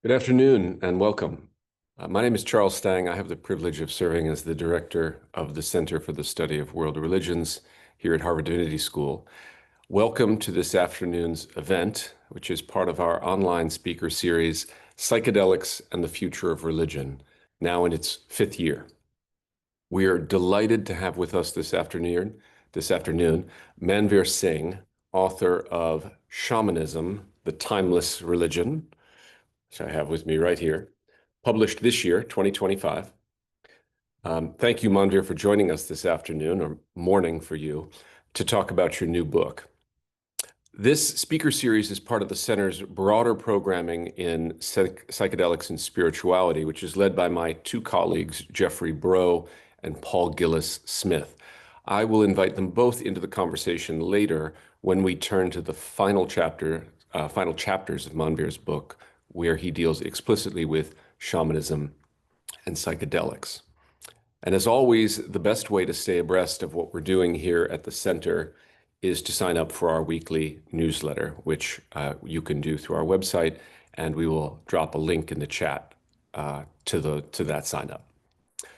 Good afternoon and welcome. My name is Charles Stang. I have the privilege of serving as the director of the Center for the Study of World Religions here at Harvard Divinity School. Welcome to this afternoon's event, which is part of our online speaker series, Psychedelics and the Future of Religion, now in its fifth year. We are delighted to have with us this afternoon, Manvir Singh, author of Shamanism, the Timeless Religion, which I have with me right here, published this year, 2025. Thank you, Manvir, for joining us this afternoon, or morning for you, to talk about your new book. This speaker series is part of the Center's broader programming in psychedelics and spirituality, which is led by my two colleagues, Jeffrey Breaux and Paul Gillis Smith. I will invite them both into the conversation later when we turn to the final chapters of Manvir's book, where he deals explicitly with shamanism and psychedelics. And as always, the best way to stay abreast of what we're doing here at the center is to sign up for our weekly newsletter, which you can do through our website, and we will drop a link in the chat to that sign up.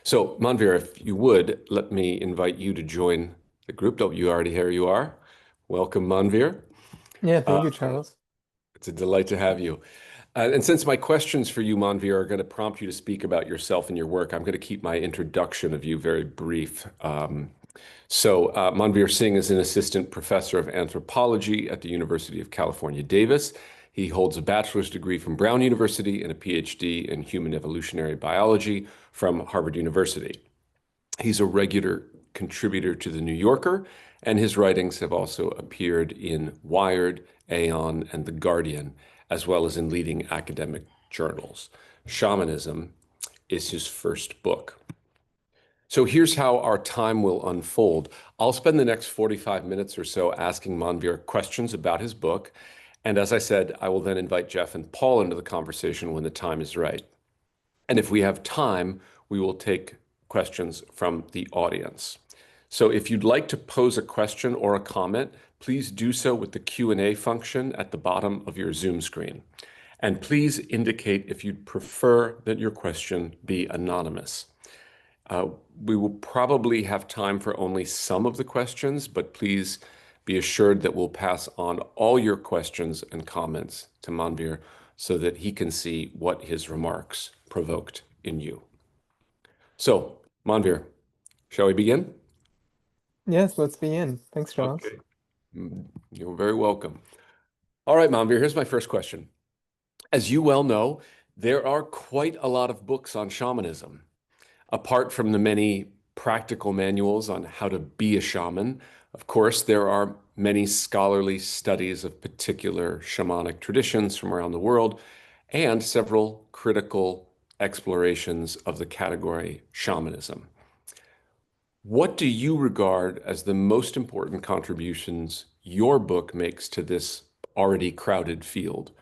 So, Manvir, if you would, let me invite you to join the group. Oh, here you are. Welcome, Manvir. Yeah, thank you, Charles. It's a delight to have you. And since my questions for you, Manvir, are going to prompt you to speak about yourself and your work, I'm going to keep my introduction of you very brief. Manvir Singh is an assistant professor of anthropology at the University of California, Davis. He holds a bachelor's degree from Brown University and a PhD in Human Evolutionary Biology from Harvard University. He's a regular contributor to The New Yorker, and his writings have also appeared in Wired, Aeon, and The Guardian, as well as in leading academic journals. Shamanism is his first book. So here's how our time will unfold. I'll spend the next 45 minutes or so asking Manvir questions about his book. And as I said, I will then invite Jeff and Paul into the conversation when the time is right. And if we have time, we will take questions from the audience. So if you'd like to pose a question or a comment, please do so with the Q&A function at the bottom of your Zoom screen. And please indicate if you'd prefer that your question be anonymous. We will probably have time for only some of the questions, but please be assured that we'll pass on all your questions and comments to Manvir so that he can see what his remarks provoked in you. So, Manvir, shall we begin? Yes, let's begin. Thanks, Charles. Okay. You're very welcome. All right, Manvir, here's my first question. As you well know, there are quite a lot of books on shamanism. Apart from the many practical manuals on how to be a shaman, of course, there are many scholarly studies of particular shamanic traditions from around the world and several critical explorations of the category shamanism. What do you regard as the most important contributions your book makes to this already crowded field?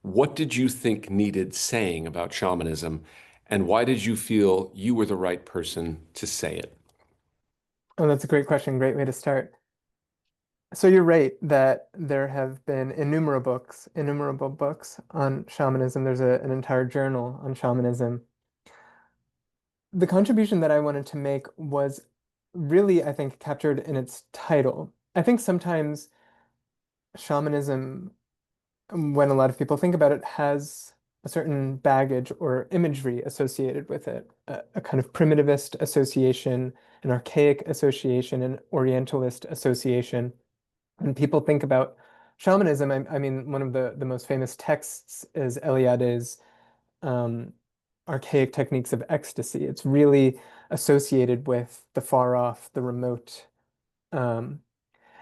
What did you think needed saying about shamanism, and why did you feel you were the right person to say it? Oh, that's a great question. Great way to start. So you're right that there have been innumerable books on shamanism. There's an entire journal on shamanism. The contribution that I wanted to make was really, I think, captured in its title. I think sometimes shamanism, when a lot of people think about it, has a certain baggage or imagery associated with it, a kind of primitivist association, an archaic association, an Orientalist association. When people think about shamanism, I mean, one of the most famous texts is Eliade's archaic techniques of ecstasy. It's really associated with the far off, the remote. Um,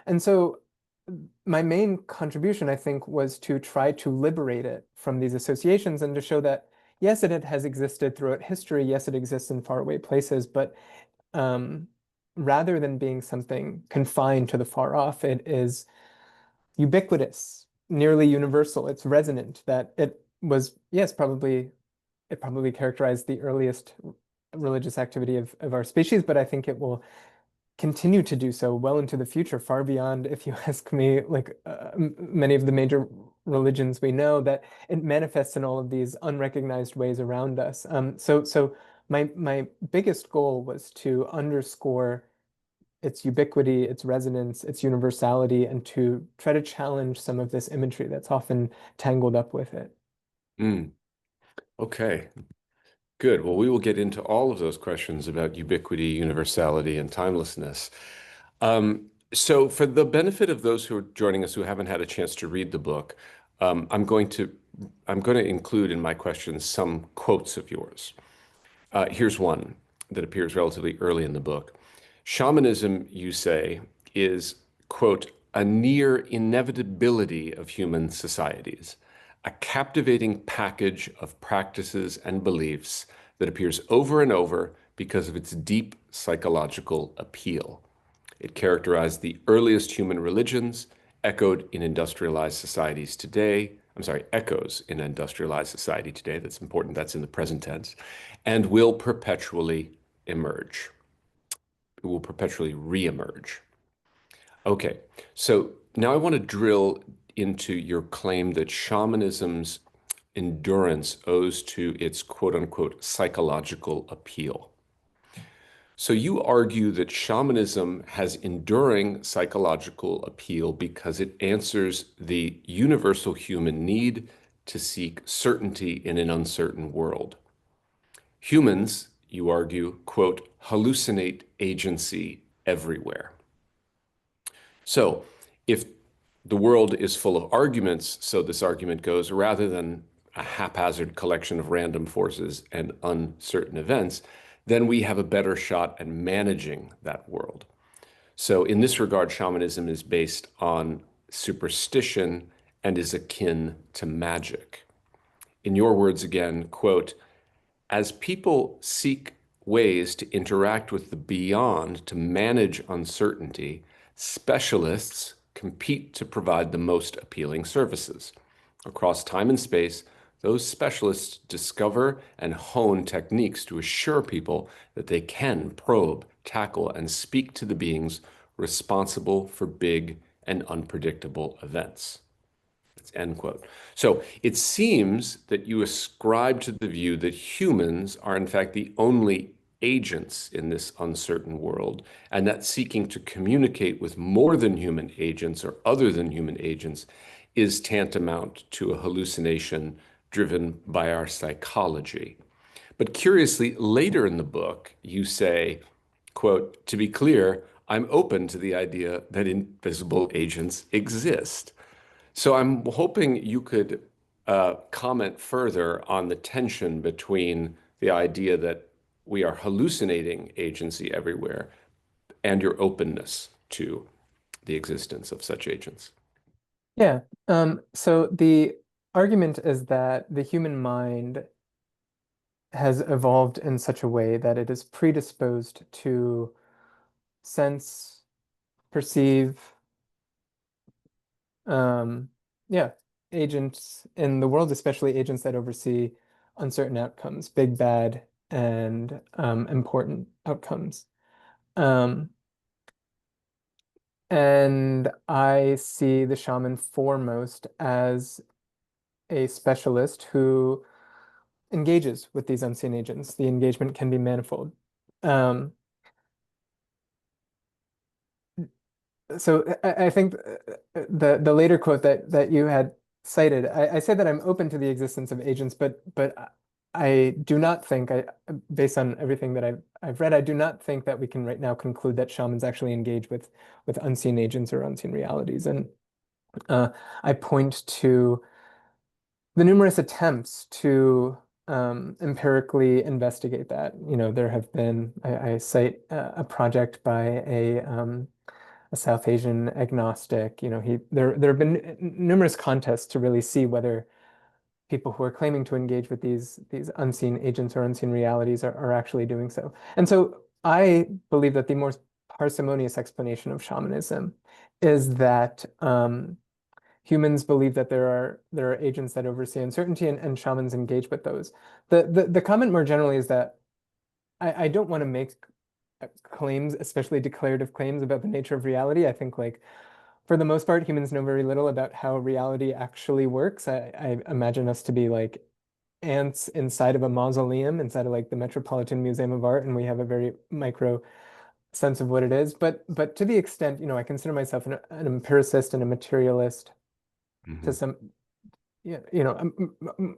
and so my main contribution, I think, was to try to liberate it from these associations and to show that, yes, it has existed throughout history. Yes, it exists in faraway places, but rather than being something confined to the far off, it is ubiquitous, nearly universal. It's resonant, that it was, yes, it probably characterized the earliest religious activity of our species, but I think it will continue to do so well into the future, far beyond, if you ask me, like many of the major religions we know, that it manifests in all of these unrecognized ways around us. So my biggest goal was to underscore its ubiquity, its resonance, its universality, and to try to challenge some of this imagery that's often tangled up with it. Mm, okay, good. Well, we will get into all of those questions about ubiquity, universality, and timelessness. So for the benefit of those who are joining us who haven't had a chance to read the book, I'm going to include in my questions some quotes of yours. Here's one that appears relatively early in the book. Shamanism, you say, is, quote, a near inevitability of human societies, a captivating package of practices and beliefs that appears over and over because of its deep psychological appeal. It characterized the earliest human religions, echoed in industrialized societies today. I'm sorry, echoes in industrialized society today. That's important. That's in the present tense, and will perpetually emerge. It will perpetually reemerge. Okay, so now I want to drill into your claim that shamanism's endurance owes to its quote unquote psychological appeal. So you argue that shamanism has enduring psychological appeal because it answers the universal human need to seek certainty in an uncertain world. Humans, you argue, quote, hallucinate agency everywhere. So if the world is full of arguments, so this argument goes, rather than a haphazard collection of random forces and uncertain events, then we have a better shot at managing that world. So in this regard, shamanism is based on superstition and is akin to magic. In your words again, quote, as people seek ways to interact with the beyond to manage uncertainty, specialists compete to provide the most appealing services. Across time and space, those specialists discover and hone techniques to assure people that they can probe, tackle, and speak to the beings responsible for big and unpredictable events. End quote. So it seems that you ascribe to the view that humans are, in fact, the only agents in this uncertain world, and that seeking to communicate with more than human agents or other than human agents is tantamount to a hallucination driven by our psychology. But curiously, later in the book, you say, quote, to be clear, I'm open to the idea that invisible agents exist. So I'm hoping you could comment further on the tension between the idea that we are hallucinating agency everywhere and your openness to the existence of such agents. Yeah. So the argument is that the human mind has evolved in such a way that it is predisposed to sense, perceive, um, yeah, agents in the world, especially agents that oversee uncertain outcomes, big, bad, and important outcomes. Um, and I see the shaman foremost as a specialist who engages with these unseen agents. The engagement can be manifold. Um, so I think the later quote that you had cited, I said that I'm open to the existence of agents, but I do not think, based on everything that I've read, I do not think that we can right now conclude that shamans actually engage with unseen agents or unseen realities. And I point to the numerous attempts to empirically investigate that. You know, there have been, I cite a project by a South Asian agnostic. You know, there have been numerous contests to really see whether people who are claiming to engage with these unseen agents or unseen realities are actually doing so. And so I believe that the more parsimonious explanation of shamanism is that humans believe that there are agents that oversee uncertainty, and shamans engage with those. The comment more generally is that I don't want to make claims, especially declarative claims about the nature of reality. I think like for the most part, humans know very little about how reality actually works. I imagine us to be like ants inside of a mausoleum, inside of like the Metropolitan Museum of Art, and we have a very micro sense of what it is. But to the extent, I consider myself an empiricist and a materialist to Mhm. some,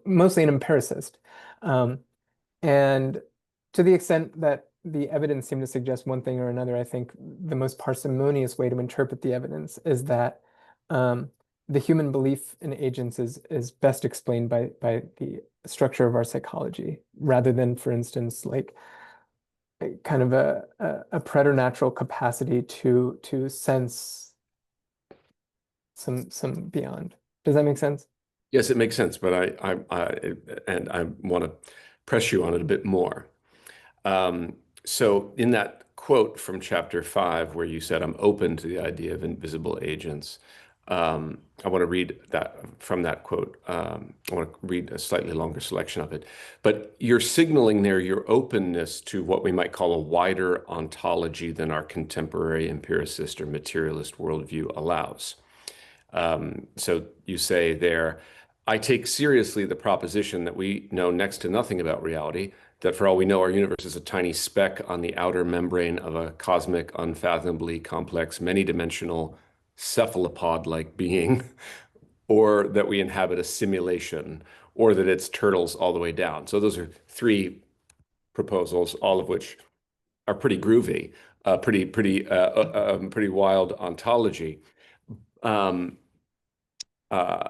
mostly an empiricist. Um, and to the extent that the evidence seemed to suggest one thing or another, I think the most parsimonious way to interpret the evidence is that um, the human belief in agents is best explained by the structure of our psychology, rather than, for instance, like kind of a preternatural capacity to sense some beyond. Does that make sense? Yes, it makes sense, but I want to press you on it a bit more. Um, so in that quote from chapter 5, where you said, I'm open to the idea of invisible agents, I want to read that from that quote. I want to read a slightly longer selection of it. But you're signaling there your openness to what we might call a wider ontology than our contemporary empiricist or materialist worldview allows. So you say there, I take seriously the proposition that we know next to nothing about reality, that for all we know, our universe is a tiny speck on the outer membrane of a cosmic, unfathomably complex, many-dimensional cephalopod-like being, or that we inhabit a simulation, or that it's turtles all the way down. So those are three proposals, all of which are pretty groovy, pretty wild ontology. Um, uh,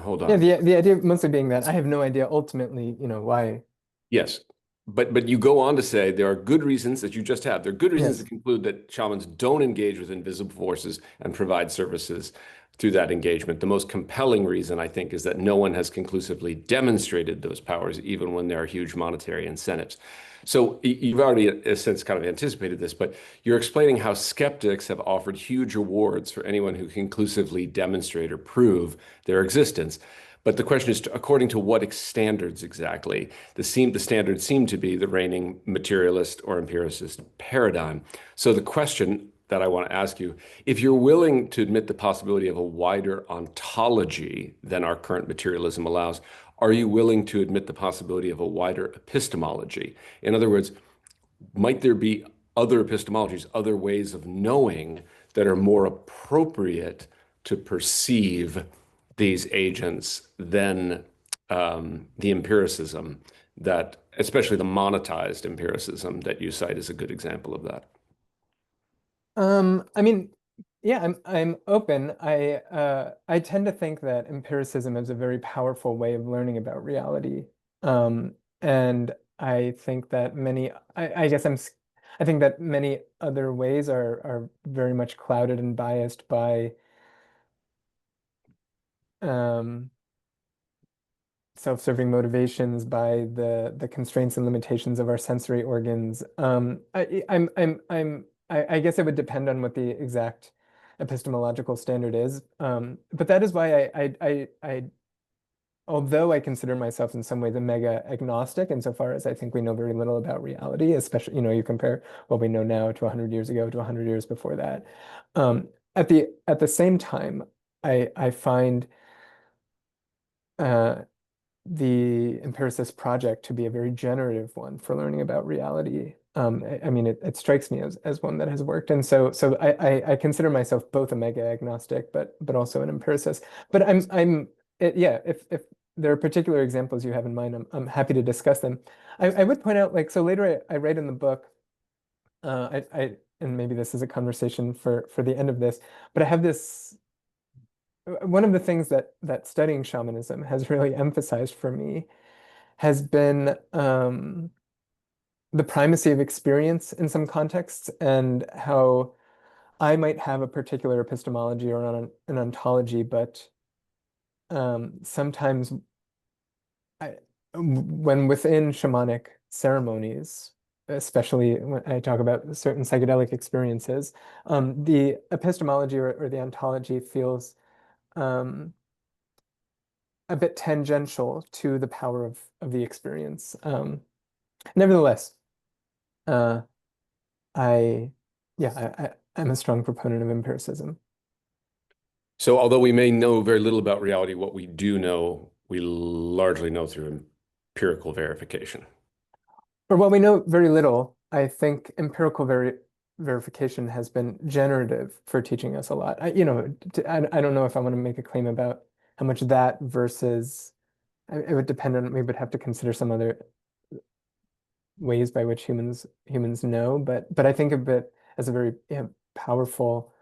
Hold Yeah, on. the idea mostly being that I have no idea ultimately, why. Yes. But you go on to say there are good reasons that you just have. There are good reasons to Yes. conclude that shamans don't engage with invisible forces and provide services through that engagement. The most compelling reason, I think, is that no one has conclusively demonstrated those powers, even when there are huge monetary incentives. So you've already, in a sense, kind of anticipated this, but you're explaining how skeptics have offered huge awards for anyone who conclusively demonstrate or prove their existence. But the question is, according to what standards exactly? The standards seem to be the reigning materialist or empiricist paradigm. So the question that I want to ask you, if you're willing to admit the possibility of a wider ontology than our current materialism allows, are you willing to admit the possibility of a wider epistemology? In other words, might there be other epistemologies, other ways of knowing that are more appropriate to perceive these agents than the empiricism that, especially the monetized empiricism that you cite is a good example of that? I mean, yeah, I'm open. I tend to think that empiricism is a very powerful way of learning about reality. And I think that I guess I think that many other ways are very much clouded and biased by um self-serving motivations, by the constraints and limitations of our sensory organs. I guess it would depend on what the exact epistemological standard is. But that is why although I consider myself in some ways a mega agnostic, insofar as I think we know very little about reality, especially, you compare what we know now to 100 years ago to 100 years before that. At the same time, I find uh, the empiricist project to be a very generative one for learning about reality. I mean, it strikes me as one that has worked, and so I consider myself both a mega agnostic, but also an empiricist. But yeah. If there are particular examples you have in mind, I'm happy to discuss them. I would point out, like, so later I write in the book, and maybe this is a conversation for the end of this, but I have this. One of the things that studying shamanism has really emphasized for me has been the primacy of experience in some contexts, and how I might have a particular epistemology or an ontology, but sometimes when within shamanic ceremonies, especially when I talk about certain psychedelic experiences, the epistemology or the ontology feels um, a bit tangential to the power of the experience. Nevertheless, uh, I, yeah, I'm a strong proponent of empiricism. So although we may know very little about reality, what we do know, we largely know through empirical verification. Or while we know very little, I think empirical verification has been generative for teaching us a lot. I don't know if I want to make a claim about how much that versus it would depend on, we would have to consider some other ways by which humans know, but I think of it as a very powerful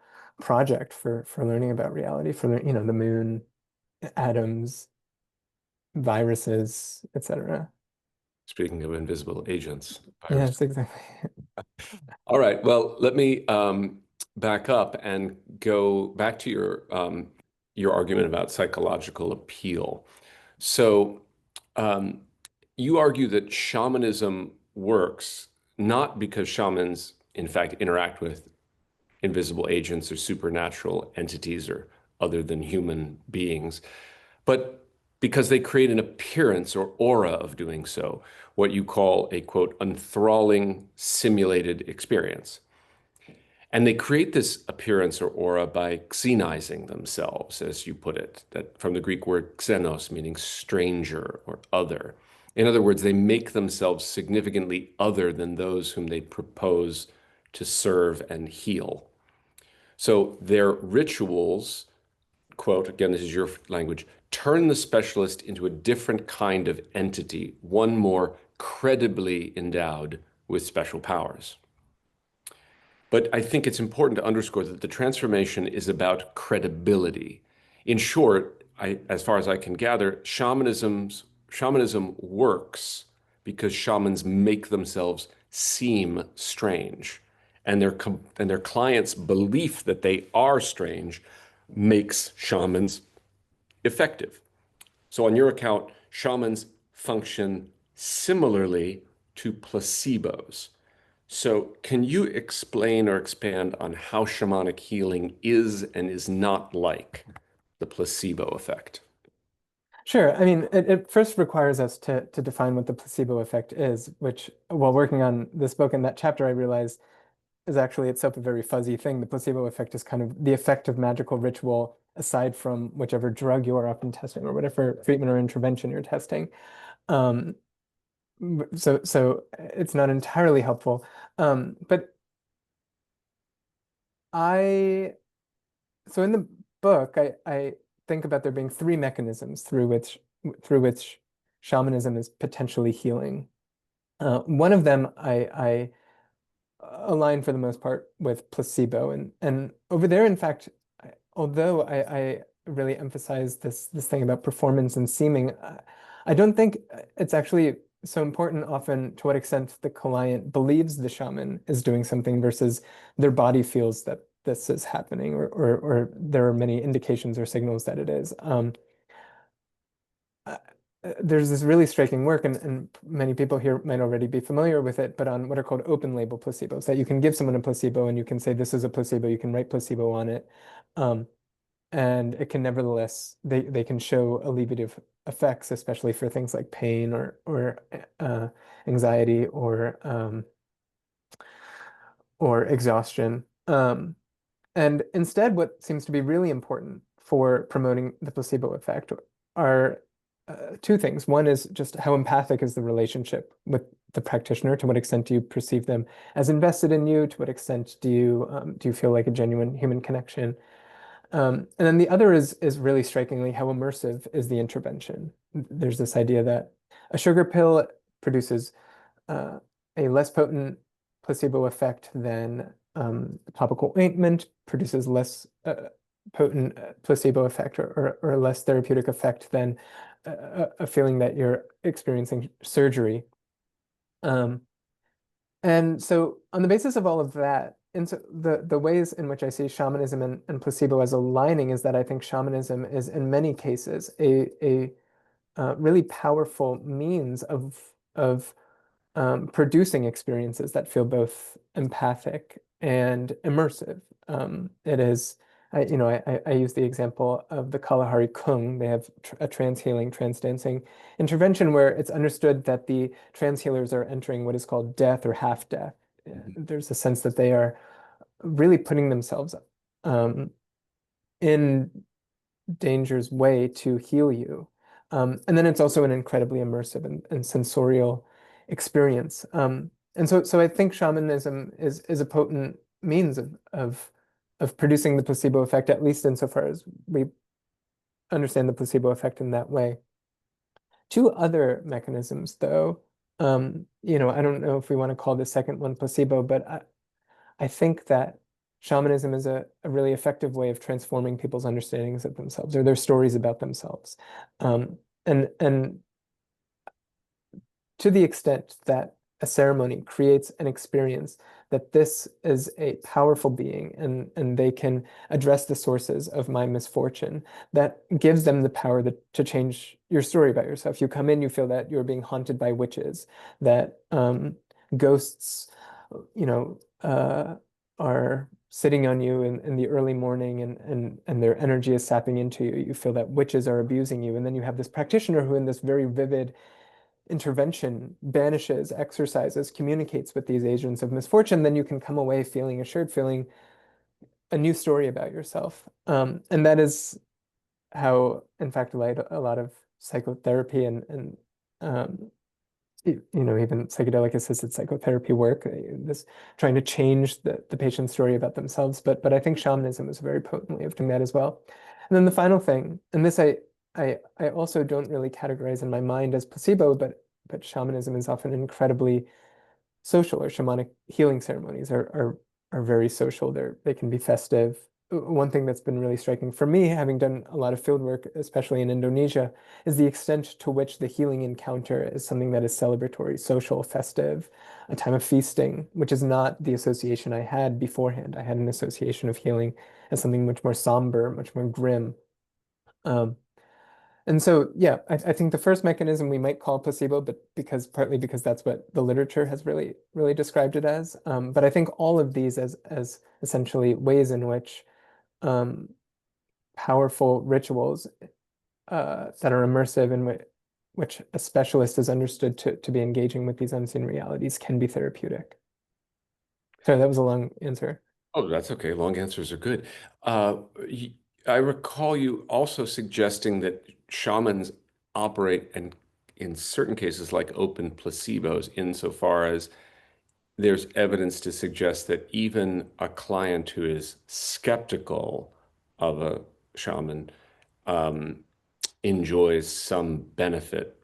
project for learning about reality, the moon, atoms, viruses, etc. Speaking of invisible agents, virus. Yes, exactly. All right. Well, let me back up and go back to your argument about psychological appeal. So, um, you argue that shamanism works not because shamans, in fact, interact with invisible agents or supernatural entities or other than human beings, but because they create an appearance or aura of doing so, what you call a quote, enthralling simulated experience. And they create this appearance or aura by xenizing themselves, as you put it, that from the Greek word xenos, meaning stranger or other. In other words, they make themselves significantly other than those whom they propose to serve and heal. So their rituals, quote, again, this is your language, turn the specialist into a different kind of entity, one more credibly endowed with special powers. But I think it's important to underscore that the transformation is about credibility. In short, as far as I can gather, shamanism works because shamans make themselves seem strange, and their clients' belief that they are strange makes shamans effective. So, on your account, shamans function similarly to placebos. So, can you explain or expand on how shamanic healing is and is not like the placebo effect? Sure. I mean, it first requires us to define what the placebo effect is, which, while working on this book and that chapter, I realized is actually itself a very fuzzy thing. The placebo effect is kind of the effect of magical ritual aside from whichever drug you are often testing or whatever treatment or intervention you're testing. Um, so it's not entirely helpful. But I, so in the book, I think about there being three mechanisms through which shamanism is potentially healing. One of them I align for the most part with placebo, and over there, in fact, although I really emphasize this thing about performance and seeming, I don't think it's actually so important often to what extent the client believes the shaman is doing something versus their body feels that this is happening, or there are many indications or signals that it is. Uh, there's this really striking work, and many people here might already be familiar with it, but on what are called open label placebos, that you can give someone a placebo and you can say this is a placebo, you can write placebo on it. Um, and it can nevertheless, they can show alleviative effects, especially for things like pain or anxiety or exhaustion. And instead, what seems to be really important for promoting the placebo effect are two things. One is just how empathic is the relationship with the practitioner? To what extent do you perceive them as invested in you? To what extent do you feel like a genuine human connection? And then the other is really strikingly how immersive is the intervention. There's this idea that a sugar pill produces uh, a less potent placebo effect than topical ointment, produces less potent placebo effect or a less therapeutic effect than a feeling that you're experiencing surgery. Um, and so on the basis of all of that, and so the ways in which I see shamanism and placebo as aligning is that I think shamanism is in many cases a really powerful means of producing experiences that feel both empathic and immersive. It is, I use the example of the Kalahari Kung. They have a trance healing, trance dancing intervention where it's understood that the trance healers are entering what is called death or half death. There's a sense that they are really putting themselves um, in danger's way to heal you. And then it's also an incredibly immersive and sensorial experience. And so I think shamanism is a potent means of producing the placebo effect, at least insofar as we understand the placebo effect in that way. Two other mechanisms, though, I don't know if we want to call the second one placebo, but I think that shamanism is a really effective way of transforming people's understandings of themselves or their stories about themselves. And to the extent that a ceremony creates an experience that this is a powerful being and they can address the sources of my misfortune, that gives them the power to change your story about yourself. You come in, you feel that you're being haunted by witches, that ghosts, you know, are sitting on you in the early morning and their energy is sapping into you. You feel that witches are abusing you. And then you have this practitioner who, in this very vivid intervention, banishes, exercises, communicates with these agents of misfortune, then you can come away feeling assured, feeling a new story about yourself. And that is how, in fact, a lot of psychotherapy and even psychedelic assisted psychotherapy work, this trying to change the patient's story about themselves. But I think shamanism is a very potent way of doing that as well. And then the final thing, and this I also don't really categorize in my mind as placebo, but shamanism is often incredibly social, or shamanic healing ceremonies are very social. They can be festive. One thing that's been really striking for me, having done a lot of field work, especially in Indonesia, is the extent to which the healing encounter is something that is celebratory, social, festive, a time of feasting, which is not the association I had beforehand. I had an association of healing as something much more somber, much more grim. Um, and so, yeah, I think the first mechanism we might call placebo, but partly because that's what the literature has really described it as. But I think all of these as essentially ways in which um, powerful rituals that are immersive and which a specialist is understood to be engaging with these unseen realities can be therapeutic. Sorry, that was a long answer. Oh, that's okay. Long answers are good. Uh, y- I recall you also suggesting that shamans operate and in certain cases like open placebos insofar as there's evidence to suggest that even a client who is skeptical of a shaman um, enjoys some benefit,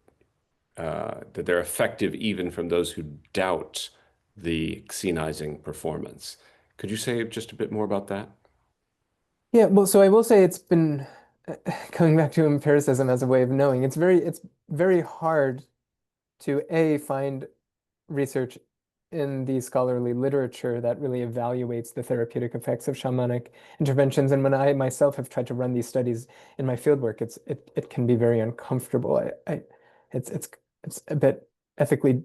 that they're effective even from those who doubt the xenizing performance. Could you say just a bit more about that? Yeah, well, so I will say it's been coming back to empiricism as a way of knowing. It's very hard to find research in the scholarly literature that really evaluates the therapeutic effects of shamanic interventions. And when I myself have tried to run these studies in my fieldwork, it can be very uncomfortable. It's it's it's a bit ethically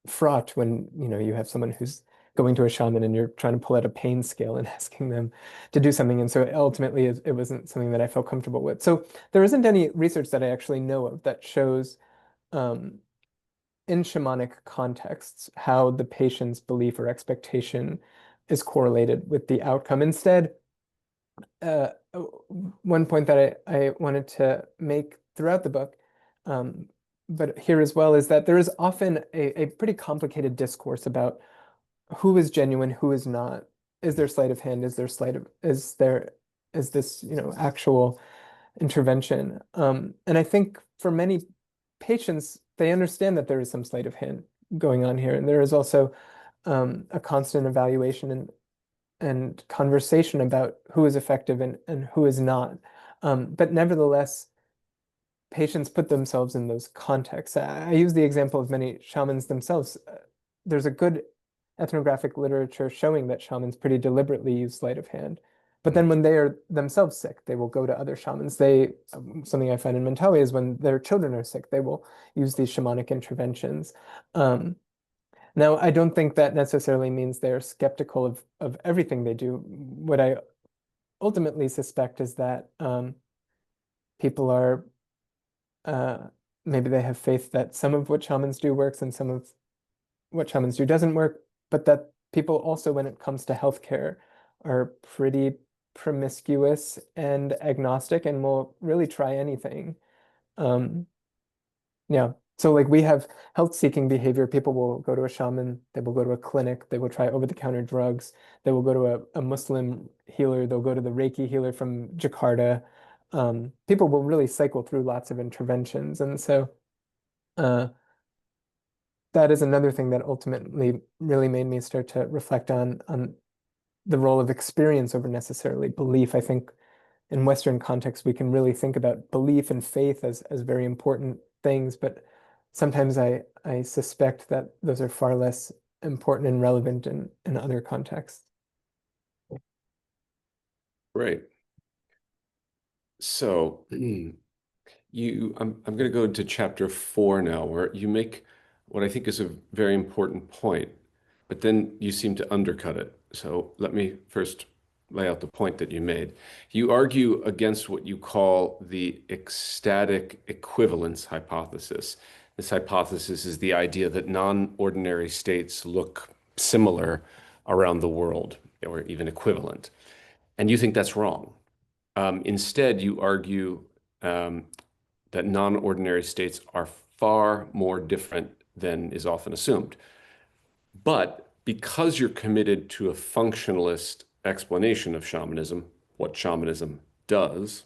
fraught when you have someone who's going to a shaman and you're trying to pull out a pain scale and asking them to do something. And so ultimately it wasn't something that I felt comfortable with. So there isn't any research that I actually know of that shows um, in shamanic contexts how the patient's belief or expectation is correlated with the outcome. Instead, uh, one point that I wanted to make throughout the book, um, but here as well, is that there is often a pretty complicated discourse about who is genuine, who is not. Is there sleight of hand? Is this, actual intervention? And I think for many patients, they understand that there is some sleight of hand going on here. And there is also a constant evaluation and conversation about who is effective and who is not. But nevertheless, patients put themselves in those contexts. I use the example of many shamans themselves. There's a good ethnographic literature showing that shamans pretty deliberately use sleight of hand. But then when they are themselves sick, they will go to other shamans. Something I find in Mentawai is when their children are sick, they will use these shamanic interventions. Um, Now, I don't think that necessarily means they're skeptical of everything they do. What I ultimately suspect is that people are uh, maybe they have faith that some of what shamans do works and some of what shamans do doesn't work, but that people also, when it comes to healthcare, are pretty promiscuous and agnostic and will really try anything. Um, yeah. So like we have health-seeking behavior. People will go to a shaman, they will go to a clinic, they will try over-the-counter drugs, they will go to a Muslim healer, they'll go to the Reiki healer from Jakarta. People will really cycle through lots of interventions. And so uh, that is another thing that ultimately really made me start to reflect on the role of experience over necessarily belief. I think in Western context, we can really think about belief and faith as very important things, but sometimes I suspect that those are far less important and relevant in other contexts. Right. So I'm going to go into chapter 4 now, where you make what I think is a very important point, but then you seem to undercut it. So let me first lay out the point that you made. You argue against what you call the ecstatic equivalence hypothesis. This hypothesis is the idea that non-ordinary states look similar around the world, or even equivalent. And you think that's wrong. Instead, you argue um, that non-ordinary states are far more different than is often assumed. But because you're committed to a functionalist explanation of shamanism, what shamanism does,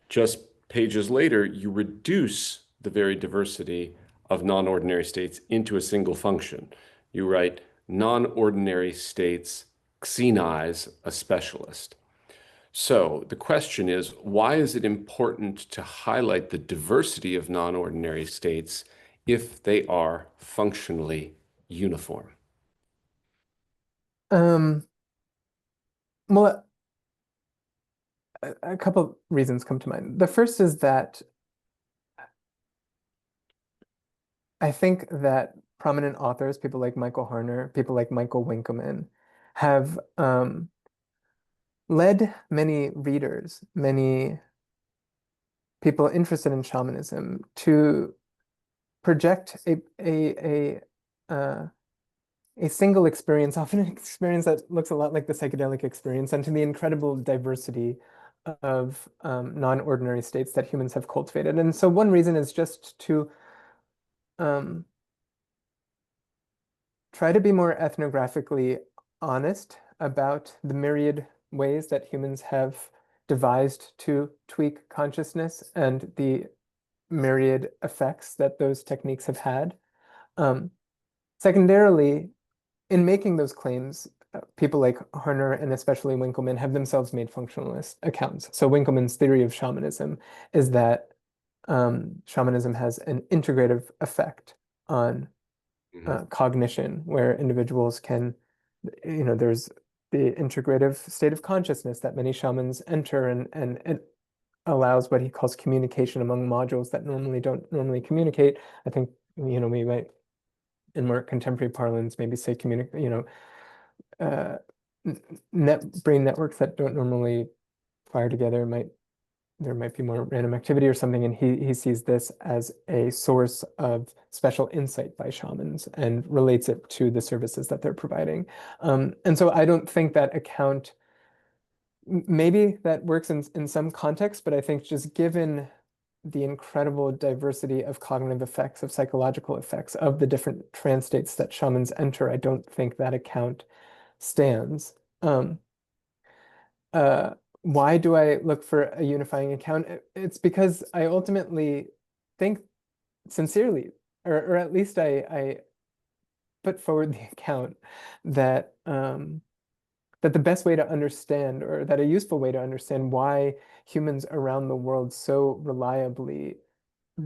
just pages later, you reduce the very diversity of non-ordinary states into a single function. You write, non-ordinary states xenize a specialist. So the question is, why is it important to highlight the diversity of non-ordinary states if they are functionally uniform? Um, well, a couple reasons come to mind. The first is that I think that prominent authors, people like Michael Harner, people like Michael Winkelmann, have led many readers, many people interested in shamanism to project uh, a single experience, often an experience that looks a lot like the psychedelic experience, and to the incredible diversity of non-ordinary states that humans have cultivated. And so one reason is just to um, try to be more ethnographically honest about the myriad ways that humans have devised to tweak consciousness and the myriad effects that those techniques have had. Um, Secondarily, in making those claims, people like Harner and especially Winkelmann have themselves made functionalist accounts. So Winkelmann's theory of shamanism is that shamanism has an integrative effect on Mhm. cognition, where individuals can, there's the integrative state of consciousness that many shamans enter, and it allows what he calls communication among modules that normally don't normally communicate. I think, we might, in more contemporary parlance, maybe say uh, brain networks that don't normally fire together there might be more random activity or something, and he sees this as a source of special insight by shamans and relates it to the services that they're providing. And so I don't think that account, maybe that works in some context, but I think just given the incredible diversity of cognitive effects, of psychological effects, of the different trance states that shamans enter, I don't think that account stands. Um, uh, why do I look for a unifying account? It's because I ultimately think sincerely, or at least I put forward the account that that the best way to understand, or that a useful way to understand why humans around the world so reliably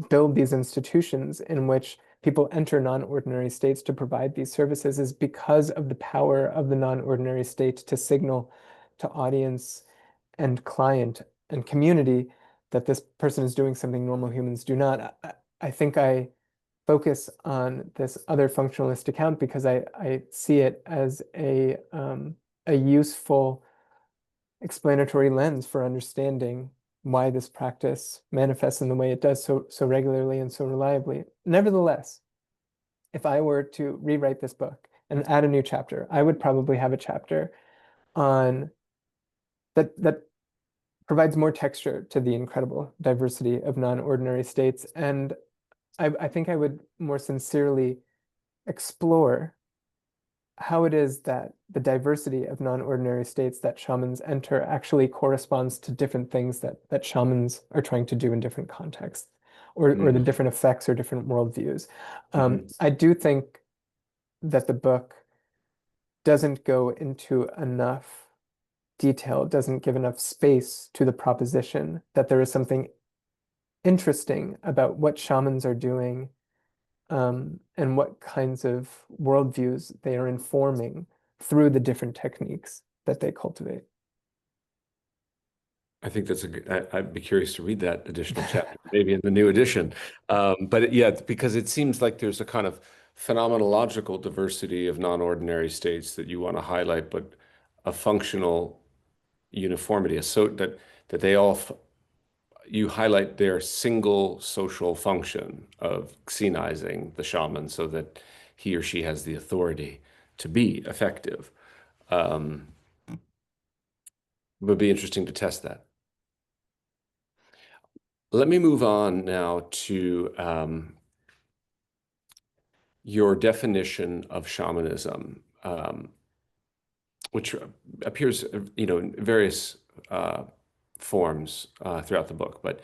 build these institutions in which people enter non-ordinary states to provide these services is because of the power of the non-ordinary state to signal to audience and client and community that this person is doing something normal humans do not. I think I focus on this other functionalist account because I see it as a useful explanatory lens for understanding why this practice manifests in the way it does so regularly and so reliably. Nevertheless, if I were to rewrite this book and add a new chapter, I would probably have a chapter on that provides more texture to the incredible diversity of non-ordinary states. And I think I would more sincerely explore how it is that the diversity of non-ordinary states that shamans enter actually corresponds to different things that shamans are trying to do in different contexts, or the Mm-hmm. different effects or different worldviews. Mm-hmm. I do think that the book doesn't go into enough detail, doesn't give enough space to the proposition that there is something interesting about what shamans are doing, and what kinds of worldviews they are informing through the different techniques that they cultivate. I think that's a good, I'd be curious to read that additional chapter, maybe in the new edition. Yeah, because it seems like there's a kind of phenomenological diversity of non-ordinary states that you want to highlight, but a functional uniformity, so that they all you highlight their single social function of xenizing the shaman so that he or she has the authority to be effective. Um, would be interesting to test that. Let me move on now to your definition of shamanism, which appears, in various forms throughout the book. But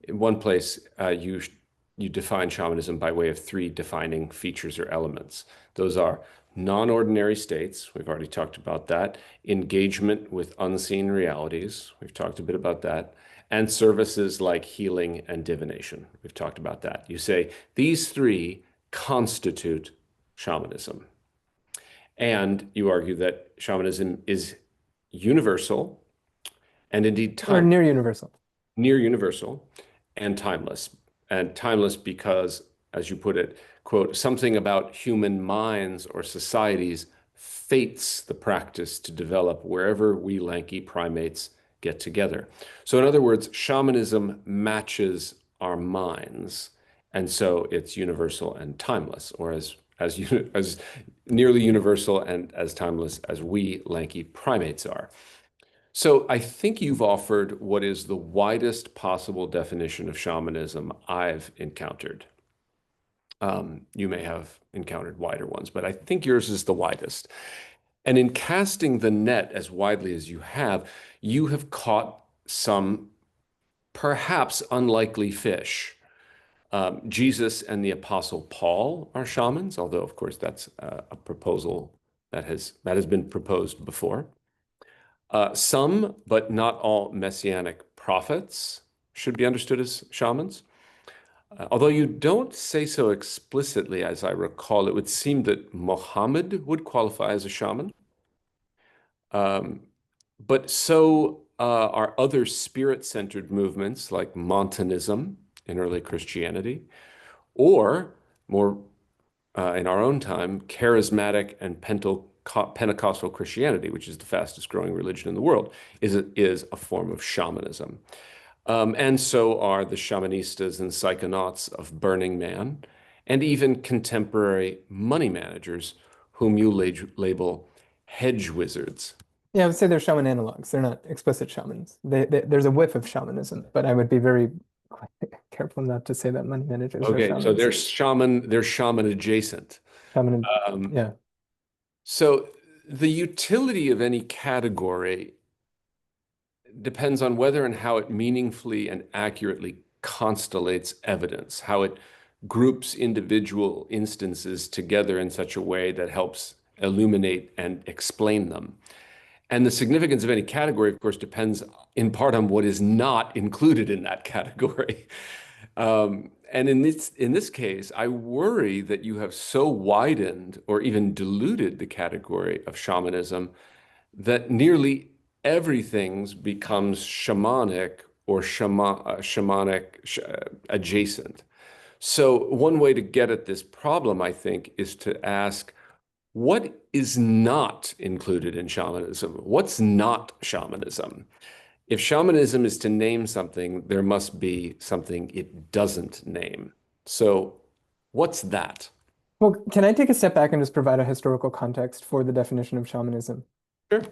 in one place, you define shamanism by way of three defining features or elements. Those are non-ordinary states. We've already talked about that. Engagement with unseen realities. We've talked a bit about that. And services like healing and divination. We've talked about that. You say these three constitute shamanism. And you argue that shamanism is universal and indeed Or time near universal. near universal and timeless. And timeless because, as you put it, quote, something about human minds or societies fates the practice to develop wherever we lanky primates get together. So, in other words, shamanism matches our minds, and so it's universal and timeless, or as nearly universal and as timeless as we lanky primates are. So I think you've offered what is the widest possible definition of shamanism I've encountered. You may have encountered wider ones, but I think yours is the widest. And in casting the net as widely as you have caught some perhaps unlikely fish. Jesus and the Apostle Paul are shamans, although of course that's a proposal that has been proposed before. Some, but not all, messianic prophets should be understood as shamans. Although you don't say so explicitly, as I recall, it would seem that Muhammad would qualify as a shaman. Um, but so are other spirit-centered movements like Montanism in early Christianity, or more in our own time, charismatic and Pentecostal Christianity, which is the fastest growing religion in the world, is a form of shamanism. And so are the shamanistas and psychonauts of Burning Man, and even contemporary money managers, whom you label hedge wizards. Yeah, I would say they're shaman analogs. They're not explicit shamans. There's a whiff of shamanism, but I would be very careful not to say that money managers are Okay, so shamans. they're shaman adjacent. Shaman, Um, yeah. so the utility of any category depends on whether and how it meaningfully and accurately constellates evidence, how it groups individual instances together in such a way that helps illuminate and explain them. And the significance of any category, of course, depends in part on what is not included in that category. And in this case, I worry that you have so widened or even diluted the category of shamanism that nearly everything becomes shamanic or shamanic adjacent. So one way to get at this problem, I think, is to ask, what is not included in shamanism? What's not shamanism? If shamanism is to name something, there must be something it doesn't name. So what's that? Well, can I take a step back and just provide a historical context for the definition of shamanism? Sure.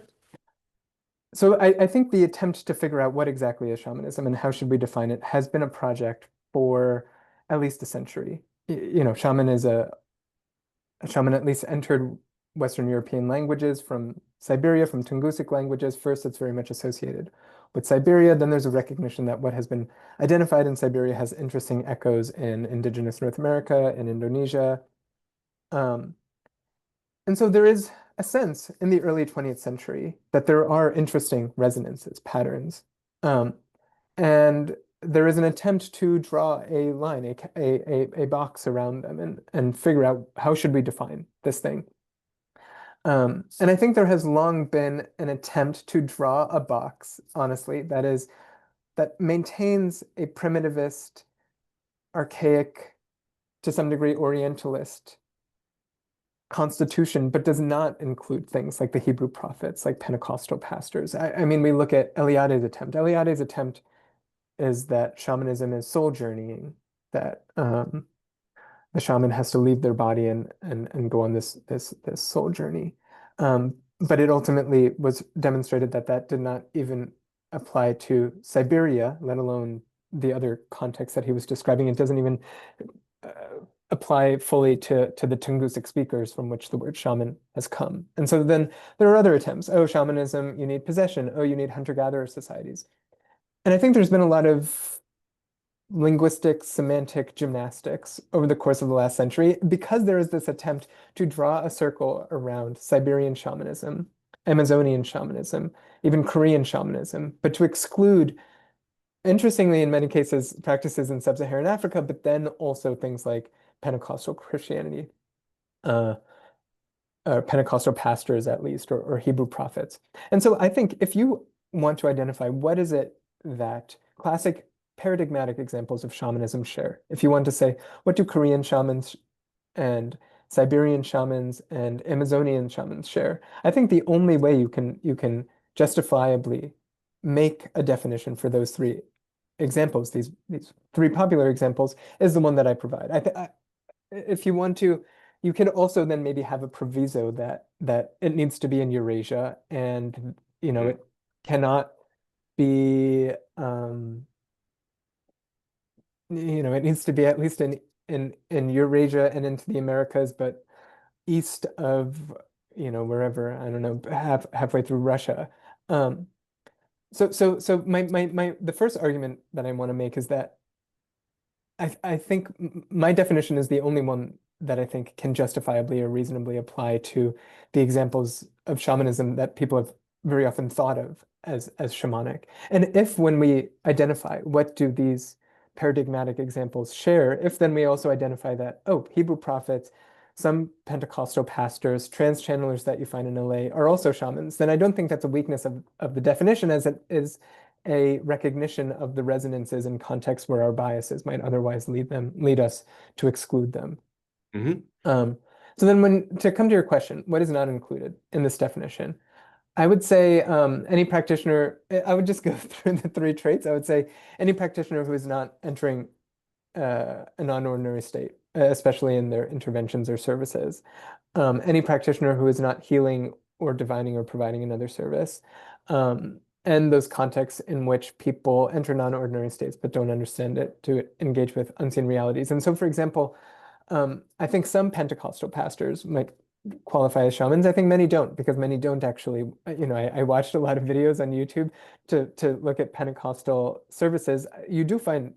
So I think the attempt to figure out what exactly is shamanism and how should we define it has been a project for at least a century. You know, a shaman at least entered Western European languages from Siberia, from Tungusic languages. First, it's very much associated with Siberia. Then there's a recognition that what has been identified in Siberia has interesting echoes in indigenous North America, in Indonesia. Um, and so there is a sense in the early 20th century that there are interesting resonances, patterns. Um, and there is an attempt to draw a line, a box around them and figure out how should we define this thing. And I think there has long been an attempt to draw a box, honestly, that maintains a primitivist, archaic, to some degree, Orientalist constitution, but does not include things like the Hebrew prophets, like Pentecostal pastors. I mean, we look at Eliade's attempt. Eliade's attempt is that shamanism is soul journeying, that the shaman has to leave their body and go on this soul journey. But it ultimately was demonstrated that that did not even apply to Siberia, let alone the other context that he was describing. It doesn't even uh, apply fully to the Tungusic speakers from which the word shaman has come. And so then there are other attempts. Oh, shamanism, you need possession. Oh, you need hunter-gatherer societies. And I think there's been a lot of linguistic semantic gymnastics over the course of the last century because there is this attempt to draw a circle around Siberian shamanism, Amazonian shamanism, even Korean shamanism, but to exclude, interestingly, in many cases, practices in sub-Saharan Africa, but then also things like Pentecostal Christianity, uh, or Pentecostal pastors at least, or Hebrew prophets. And so I think if you want to identify what is it that classic paradigmatic examples of shamanism share, if you want to say, what do Korean shamans and Siberian shamans and Amazonian shamans share? I think the only way you can justifiably make a definition for those three examples, these three popular examples, is the one that I provide. If you want to, you can also then maybe have a proviso that it needs to be in Eurasia and Mm. it cannot be it needs to be at least in Eurasia and into the Americas, but east of wherever, I don't know, halfway through Russia. Um, so my the first argument that I want to make is that I think my definition is the only one that I think can justifiably or reasonably apply to the examples of shamanism that people have very often thought of as shamanic. And if when we identify what do these paradigmatic examples share, if then we also identify that, oh, Hebrew prophets, some Pentecostal pastors, trans channelers that you find in LA are also shamans, then I don't think that's a weakness of the definition as it is a recognition of the resonances in contexts where our biases might otherwise lead us to exclude them. Hmm. Um, so then to come to your question, what is not included in this definition? I would say any practitioner, I would just go through the three traits. I would say any practitioner who is not entering a non-ordinary state, especially in their interventions or services. Any practitioner who is not healing or divining or providing another service. And those contexts in which people enter non-ordinary states but don't understand it to engage with unseen realities. And so, for example, I think some Pentecostal pastors might qualify as shamans. I think many don't, because many don't actually, I watched a lot of videos on YouTube to look at Pentecostal services. You do find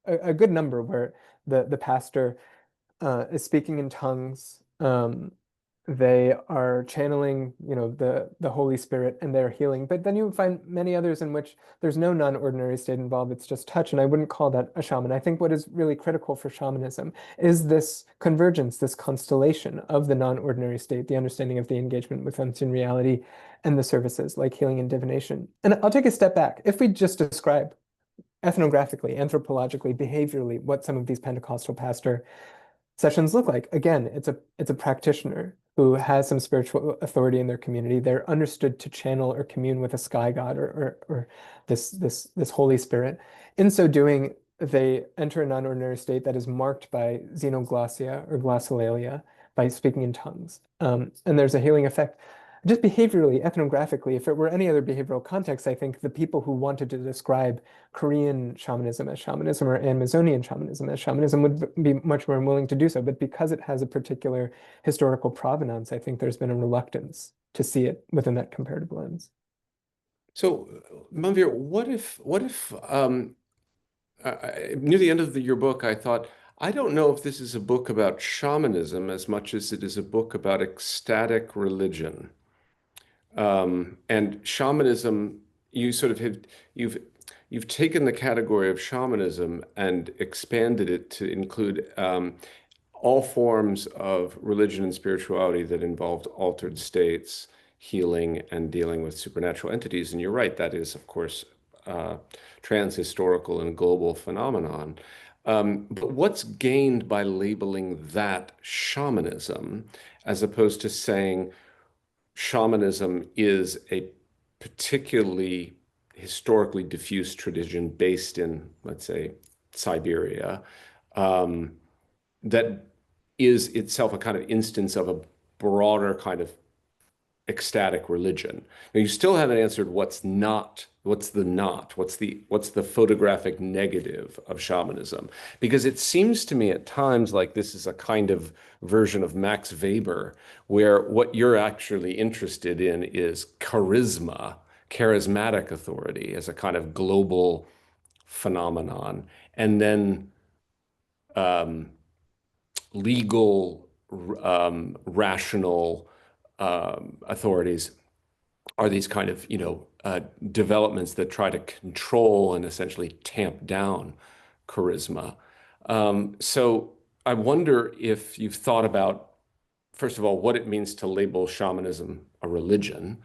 a good number where the pastor is speaking in tongues. They are channeling, the Holy Spirit, and they're healing. But then you find many others in which there's no non-ordinary state involved. It's just touch, and I wouldn't call that a shaman. I think what is really critical for shamanism is this convergence, this constellation of the non-ordinary state, the understanding of the engagement with unseen reality, and the services like healing and divination. And I'll take a step back. If we just describe ethnographically, anthropologically, behaviorally, what some of these Pentecostal pastor sessions look like. Again, it's a practitioner who has some spiritual authority in their community. They're understood to channel or commune with a sky god or this Holy Spirit. In so doing, they enter a non-ordinary state that is marked by xenoglossia or glossolalia, by speaking in tongues. And there's a healing effect. just behaviorally, ethnographically, if it were any other behavioral context, I think the people who wanted to describe Korean shamanism as shamanism or Amazonian shamanism as shamanism would be much more willing to do so. But because it has a particular historical provenance, I think there's been a reluctance to see it within that comparative lens. So, Manvir, near the end of your book, I thought, I don't know if this is a book about shamanism as much as it is a book about ecstatic religion. And shamanism, you sort of have you've you've taken the category of shamanism and expanded it to include all forms of religion and spirituality that involved altered states, healing, and dealing with supernatural entities. And you're right, that is, of course, trans-historical and global phenomenon. But what's gained by labeling that shamanism as opposed to saying shamanism is a particularly historically diffuse tradition based in, let's say, Siberia, um, that is itself a kind of instance of a broader kind of ecstatic religion. Now, you still haven't answered what's the photographic negative of shamanism? Because it seems to me at times like this is a kind of version of Max Weber, where what you're actually interested in is charismatic authority as a kind of global phenomenon, and then um, legal, rational authorities are these kind of, developments that try to control and essentially tamp down charisma. So I wonder if you've thought about, first of all, what it means to label shamanism a religion.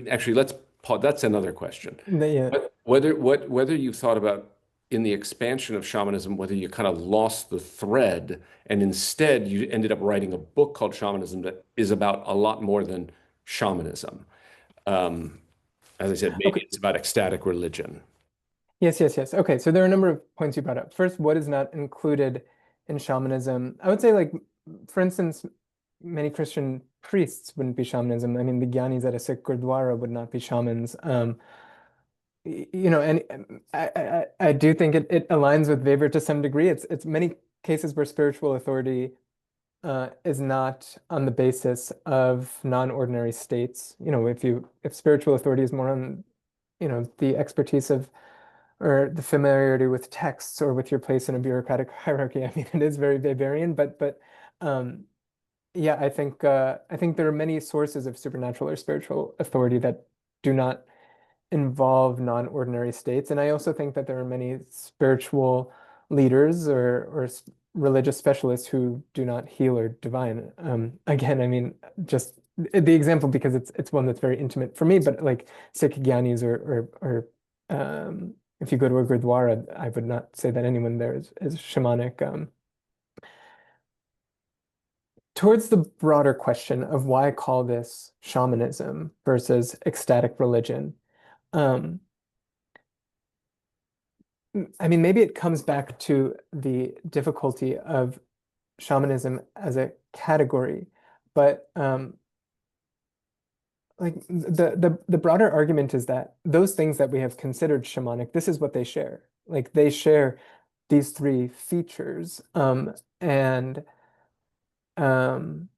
Actually, let's pause. That's another question. Yeah. Whether you've thought about in the expansion of shamanism, whether you kind of lost the thread and instead you ended up writing a book called Shamanism that is about a lot more than shamanism. Um, as I said, maybe Okay. it's about ecstatic religion. Yes, yes, yes. Okay, so there are a number of points you brought up. First, what is not included in shamanism? I would say, like, for instance, many Christian priests wouldn't be shamanism. I mean, the gyanis at a Sikh gurdwara would not be shamans. And I do think it aligns with Weber to some degree. It's many cases where spiritual authority is not on the basis of non-ordinary states. If spiritual authority is more on, the expertise of or the familiarity with texts or with your place in a bureaucratic hierarchy. I mean, it is very Weberian, but um, yeah, I think there are many sources of supernatural or spiritual authority that do not involve non-ordinary states. And I also think that there are many spiritual leaders or religious specialists who do not heal or divine. Again, I mean, just the example because it's one that's very intimate for me, but like Sikh Gyanis or if you go to a Gurdwara, I would not say that anyone there is shamanic. Towards the broader question of why call this shamanism versus ecstatic religion, um, I mean, maybe it comes back to the difficulty of shamanism as a category, but like the broader argument is that those things that we have considered shamanic, this is what they share. Like they share these three features, and um,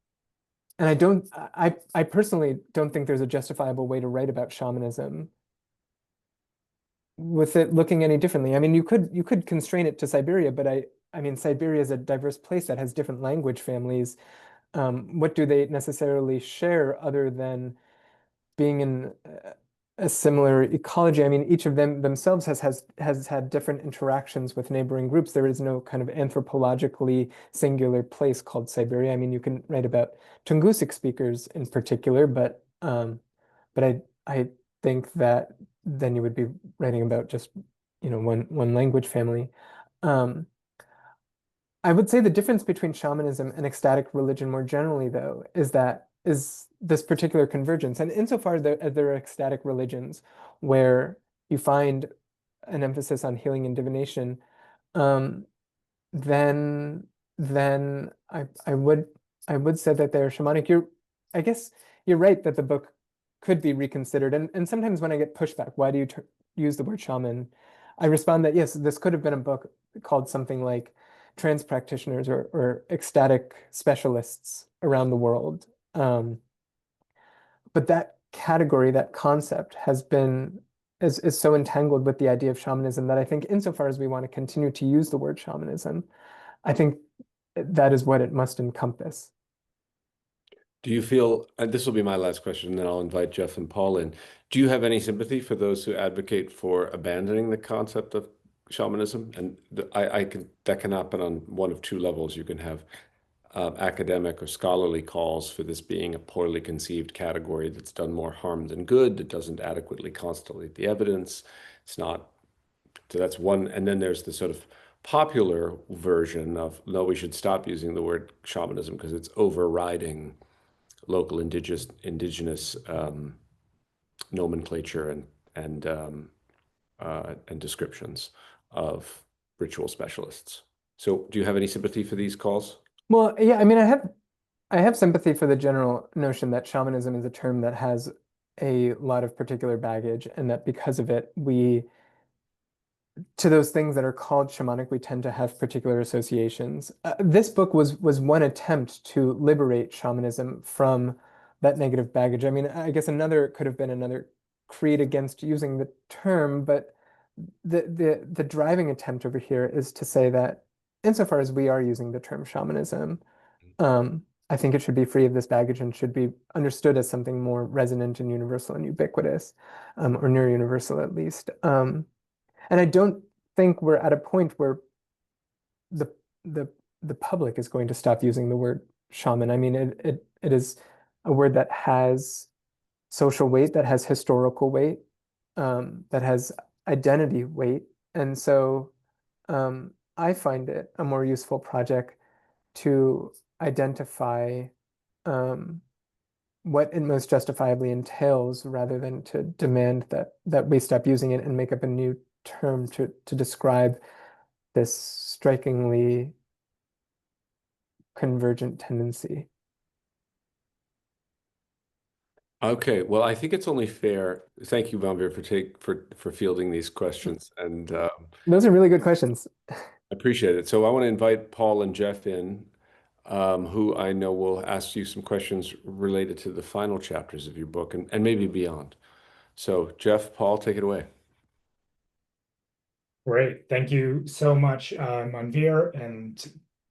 and I personally don't think there's a justifiable way to write about shamanism with it looking any differently. I mean, you could constrain it to Siberia, but I mean, Siberia is a diverse place that has different language families. What do they necessarily share other than being in a similar ecology? I mean, each of them themselves has had different interactions with neighboring groups. There is no kind of anthropologically singular place called Siberia. I mean, you can write about Tungusic speakers in particular, but I think that then you would be writing about just one language family. Um, I would say the difference between shamanism and ecstatic religion more generally, though, is this particular convergence. And insofar as there are ecstatic religions where you find an emphasis on healing and divination, um, then I would say that they're shamanic. I guess you're right that the book could be reconsidered. And sometimes when I get pushback, why do you use the word shaman? I respond that yes, this could have been a book called something like Trance Practitioners or Ecstatic Specialists Around the World. But that category, that concept has been is so entangled with the idea of shamanism that I think insofar as we want to continue to use the word shamanism, I think that is what it must encompass. Do you feel, and this will be my last question, and then I'll invite Jeff and Paul in. Do you have any sympathy for those who advocate for abandoning the concept of shamanism? And I can that can happen on one of two levels. You can have academic or scholarly calls for this being a poorly conceived category that's done more harm than good, that doesn't adequately constellate the evidence. It's not, so that's one. And then there's the sort of popular version of, no, we should stop using the word shamanism because it's overriding local indigenous nomenclature and descriptions of ritual specialists. So do you have any sympathy for these calls? Well, yeah, I mean, I have sympathy for the general notion that shamanism is a term that has a lot of particular baggage, and that because of it, to those things that are called shamanic, we tend to have particular associations. This book was one attempt to liberate shamanism from that negative baggage. I mean, I guess another could have been another creed against using the term, but the driving attempt over here is to say that insofar as we are using the term shamanism, I think it should be free of this baggage and should be understood as something more resonant and universal and ubiquitous, or near universal at least. And I don't think we're at a point where the the the public is going to stop using the word shaman. I mean, it is a word that has social weight, that has historical weight, that has identity weight, and so I find it a more useful project to identify what it most justifiably entails rather than to demand that we stop using it and make up a new term to describe this strikingly convergent tendency. Okay, well, I think it's only fair. Thank you, Manvir, for fielding these questions, and Those are really good questions. I appreciate it. So I want to invite Paul and Jeff in, who I know will ask you some questions related to the final chapters of your book and maybe beyond. So Jeff, Paul, take it away. Great. Thank you so much, Manvir. And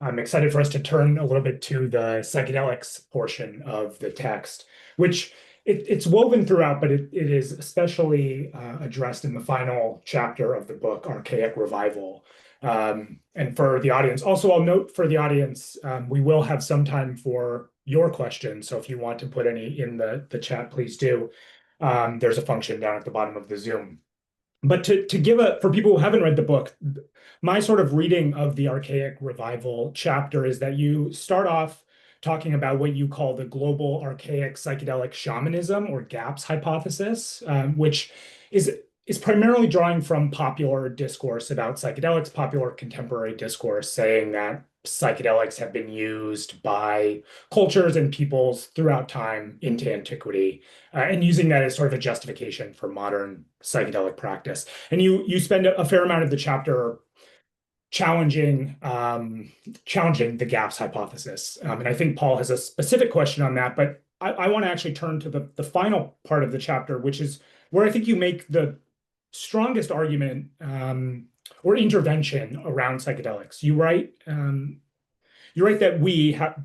I'm excited for us to turn a little bit to the psychedelics portion of the text, which it's woven throughout, but it is especially addressed in the final chapter of the book, Archaic Revival. And for the audience, also, I'll note for the audience, we will have some time for your questions. So if you want to put any in the chat, please do. There's a function down at the bottom of the Zoom. But to give for people who haven't read the book, my sort of reading of the Archaic Revival chapter is that you start off talking about what you call the global archaic psychedelic shamanism or GAPS hypothesis, which is primarily drawing from popular discourse about psychedelics, popular contemporary discourse saying that psychedelics have been used by cultures and peoples throughout time into antiquity, and using that as sort of a justification for modern psychedelic practice. And you spend a fair amount of the chapter challenging the GAPS hypothesis. And I think Paul has a specific question on that, but I want to actually turn to the final part of the chapter, which is where I think you make the strongest argument or intervention around psychedelics. You write that we have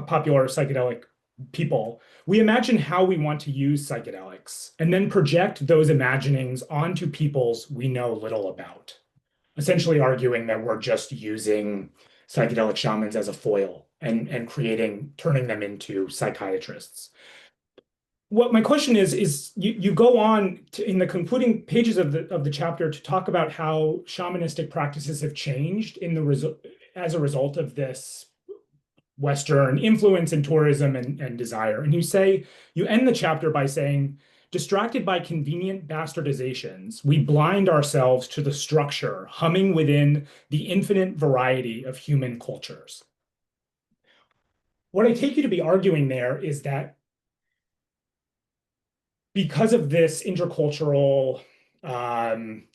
popular psychedelic people, we imagine how we want to use psychedelics and then project those imaginings onto peoples we know little about, essentially arguing that we're just using psychedelic shamans as a foil and turning them into psychiatrists. What my question is you go on in the concluding pages of the chapter to talk about how shamanistic practices have changed as a result of this Western influence in tourism and desire. And you end the chapter by saying, distracted by convenient bastardizations, we blind ourselves to the structure humming within the infinite variety of human cultures. What I take you to be arguing there is that because of this intercultural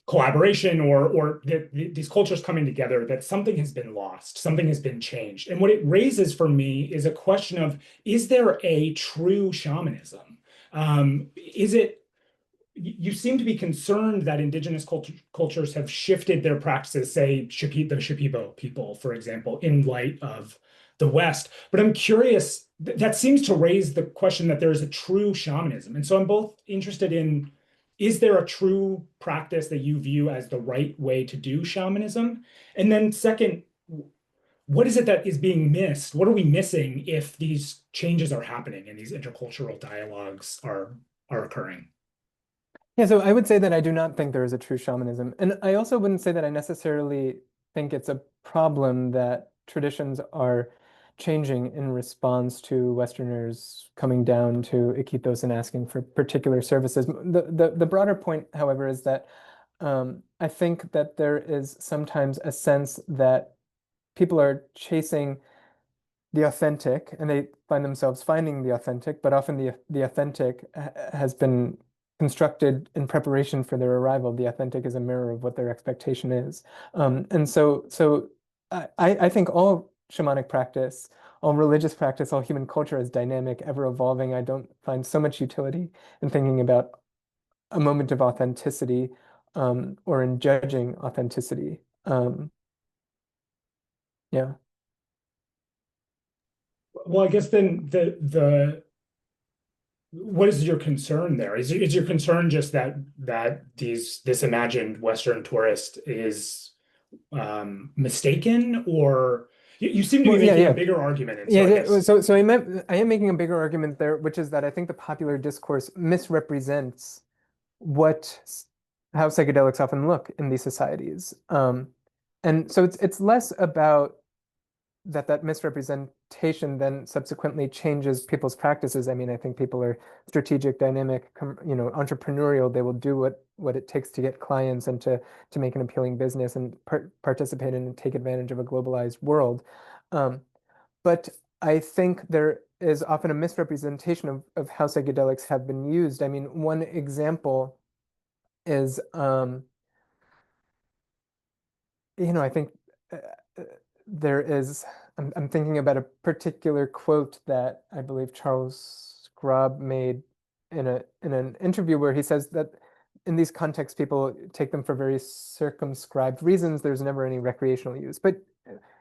collaboration or these cultures coming together, that something has been lost, something has been changed. And what it raises for me is a question of, is there a true shamanism? Is it, you seem to be concerned that indigenous cultures have shifted their practices, say the Shipibo people, for example, in light of the West. But I'm curious, that seems to raise the question that there is a true shamanism. And so I'm both interested in, is there a true practice that you view as the right way to do shamanism? And then second, what is it that is being missed? What are we missing if these changes are happening and these intercultural dialogues are occurring? Yeah, so I would say that I do not think there is a true shamanism. And I also wouldn't say that I necessarily think it's a problem that traditions are changing in response to Westerners coming down to Iquitos and asking for particular services. The broader point, however, is that I think that there is sometimes a sense that people are chasing the authentic and they find themselves finding the authentic, but often the authentic has been constructed in preparation for their arrival. The authentic is a mirror of what their expectation is. And so I think all shamanic practice, all religious practice, all human culture is dynamic, ever evolving. I don't find so much utility in thinking about a moment of authenticity or in judging authenticity. Yeah. Well, I guess then what is your concern there? Is your concern just that this imagined Western tourist is mistaken, or you seem to be Well, yeah, making a yeah. bigger argument, and so Yeah, I yeah. guess So I am making a bigger argument there, which is that I think the popular discourse misrepresents what how psychedelics often look in these societies. And so it's less about that misrepresentation then subsequently changes people's practices. I mean, I think people are strategic, dynamic, entrepreneurial. They will do what it takes to get clients and to make an appealing business and participate in and take advantage of a globalized world. Um, but I think there is often a misrepresentation of how psychedelics have been used. I mean, one example is, I think uh, uh, there is, I'm thinking about a particular quote that I believe Charles Schwab made in an interview where he says that in these contexts, people take them for very circumscribed reasons. There's never any recreational use. But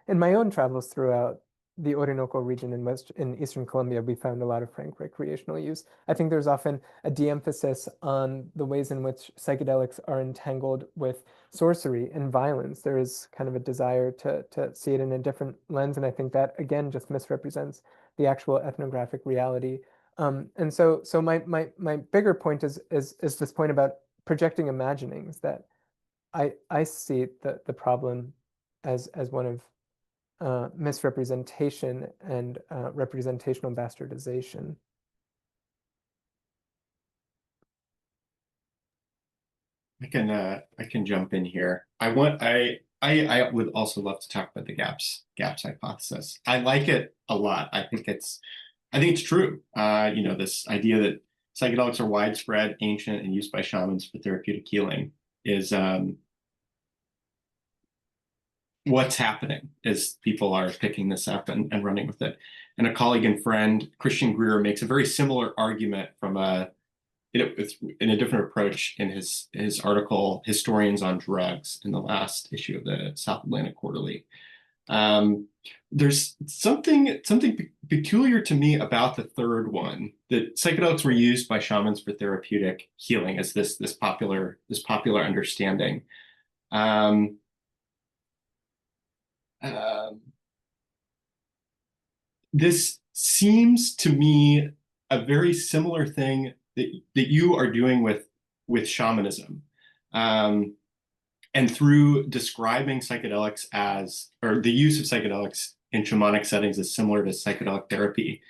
in my own travels throughout the Orinoco region in eastern Colombia, we found a lot of frank recreational use. I think there's often a de-emphasis on the ways in which psychedelics are entangled with sorcery and violence. There is kind of a desire to see it in a different lens, and I think that again just misrepresents the actual ethnographic reality. And so my bigger point is this point about projecting imaginings, that I see the problem as one of misrepresentation and representational bastardization. I can jump in here. I would also love to talk about the gaps hypothesis. I like it a lot. I think it's true. This idea that psychedelics are widespread, ancient, and used by shamans for therapeutic healing is what's happening is people are picking this up and running with it. And a colleague and friend, Christian Greer, makes a very similar argument from in a different approach in his article, Historians on Drugs, in the last issue of the South Atlantic Quarterly. There's something peculiar to me about the third one, that psychedelics were used by shamans for therapeutic healing as this popular understanding. This seems to me a very similar thing that you are doing with shamanism, and through describing psychedelics or the use of psychedelics in shamanic settings as similar to psychedelic therapy,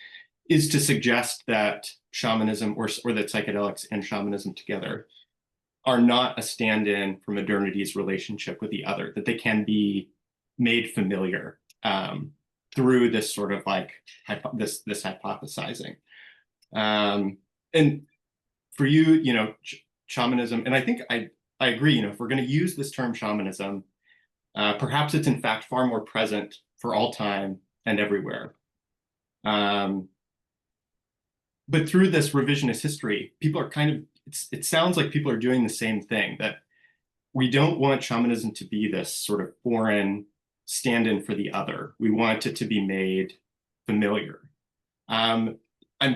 is to suggest that shamanism or that psychedelics and shamanism together are not a stand-in for modernity's relationship with the other, that they can be made familiar through this sort of like this hypothesizing. And for you, shamanism, and I think I agree, if we're going to use this term shamanism, perhaps it's in fact far more present for all time and everywhere. But through this revisionist history, people are it sounds like people are doing the same thing, that we don't want shamanism to be this sort of foreign stand-in for the other. We want it to be made familiar. I'm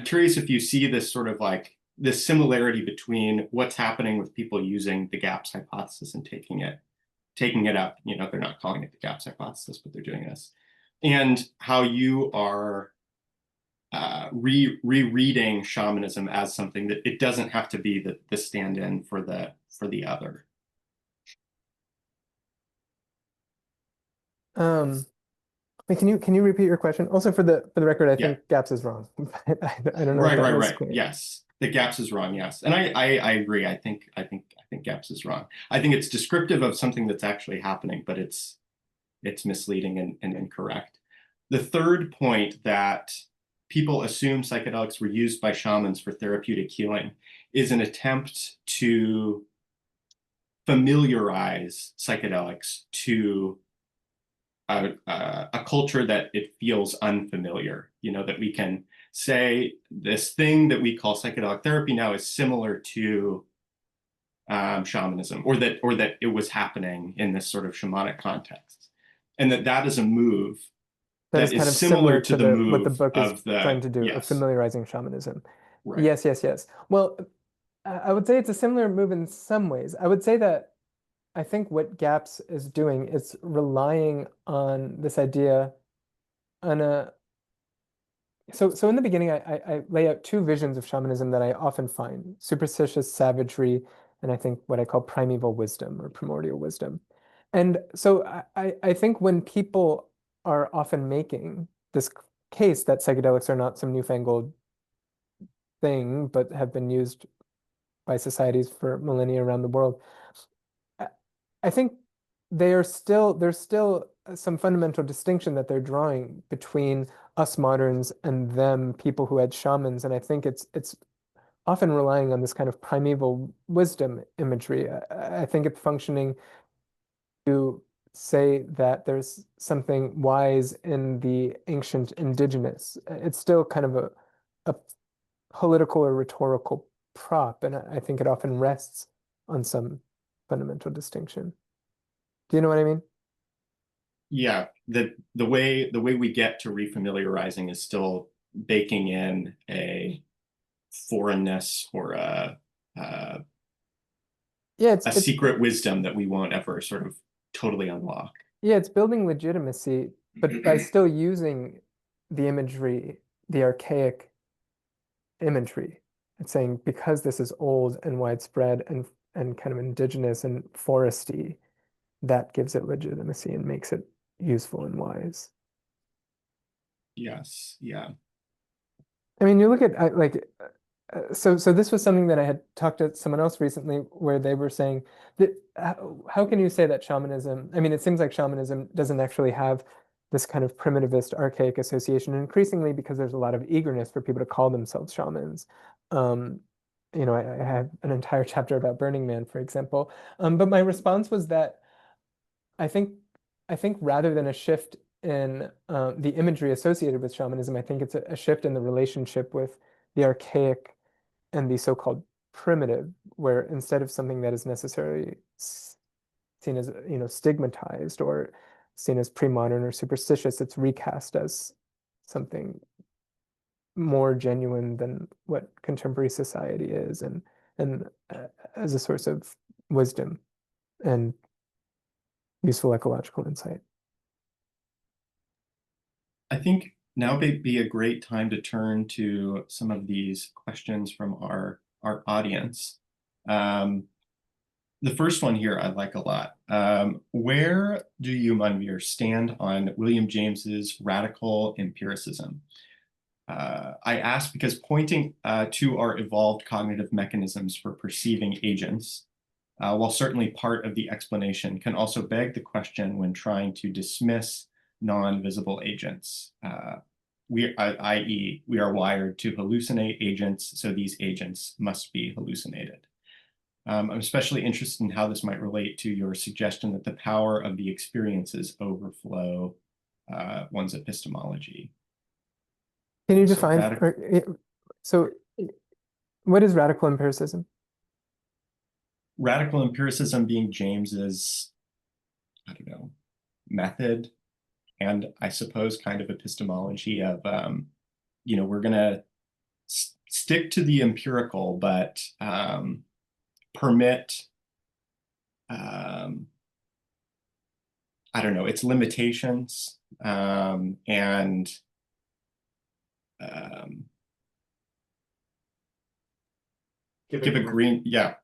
curious if you see this sort of like this similarity between what's happening with people using the gaps hypothesis and taking it up. They're not calling it the gaps hypothesis, but they're doing this, and how you are rereading shamanism as something that it doesn't have to be the stand-in for the other. Wait, can you repeat your question? Also, for the record, I think gaps is wrong. I don't know. Right. Yes, the gaps is wrong. Yes, and I agree. I think gaps is wrong. I think it's descriptive of something that's actually happening, but it's misleading and incorrect. The third point, that people assume psychedelics were used by shamans for therapeutic healing, is an attempt to familiarize psychedelics to a culture that it feels unfamiliar. That we can say this thing that we call psychedelic therapy now is similar to shamanism, or that it was happening in this sort of shamanic context, and that is a move that is kind of similar to the move what the book is of trying to do, yes. of familiarizing shamanism. Right. Yes. Well, I would say it's a similar move in some ways. I would say that I think what GAPS is doing is relying on this idea on so in the beginning, I lay out two visions of shamanism that I often find: superstitious savagery, and I think what I call primeval wisdom or primordial wisdom. And so I think when people are often making this case that psychedelics are not some newfangled thing, but have been used by societies for millennia around the world, I think there's still some fundamental distinction that they're drawing between us moderns and them, people who had shamans. And I think it's often relying on this kind of primeval wisdom imagery. I think it's functioning to say that there's something wise in the ancient indigenous. It's still kind of a political or rhetorical prop, and I think it often rests on some fundamental distinction. Do you know what I mean? Yeah, the way we get to refamiliarizing is still baking in a foreignness or a secret wisdom that we won't ever sort of totally unlock. Yeah, it's building legitimacy, but by still using the imagery, the archaic imagery. It's saying because this is old and widespread and kind of indigenous and foresty, that gives it legitimacy and makes it useful and wise. Yes, yeah. I mean, you look at so this was something that I had talked to someone else recently, where they were saying that how can you say that shamanism? I mean, it seems like shamanism doesn't actually have this kind of primitivist, archaic association, increasingly because there's a lot of eagerness for people to call themselves shamans. I have an entire chapter about Burning Man, for example. But my response was that I think rather than a shift in the imagery associated with shamanism, I think it's a shift in the relationship with the archaic and the so-called primitive, where instead of something that is necessarily seen as stigmatized or seen as pre-modern or superstitious, it's recast as something more genuine than what contemporary society is, and as a source of wisdom and useful ecological insight. I think now would be a great time to turn to some of these questions from our audience. The first one here I like a lot. Where do you, Manvir, stand on William James's radical empiricism? I ask because pointing to our evolved cognitive mechanisms for perceiving agents, while certainly part of the explanation, can also beg the question when trying to dismiss non-visible agents. i.e., we are wired to hallucinate agents, so these agents must be hallucinated. I'm especially interested in how this might relate to your suggestion that the power of the experiences overflow one's epistemology. Can you So define, so what is radical empiricism? Radical empiricism being James's, I don't know, method, and I suppose kind of epistemology of, we're going to stick to the empirical, but permit, I don't know, its limitations, and give a green, yeah.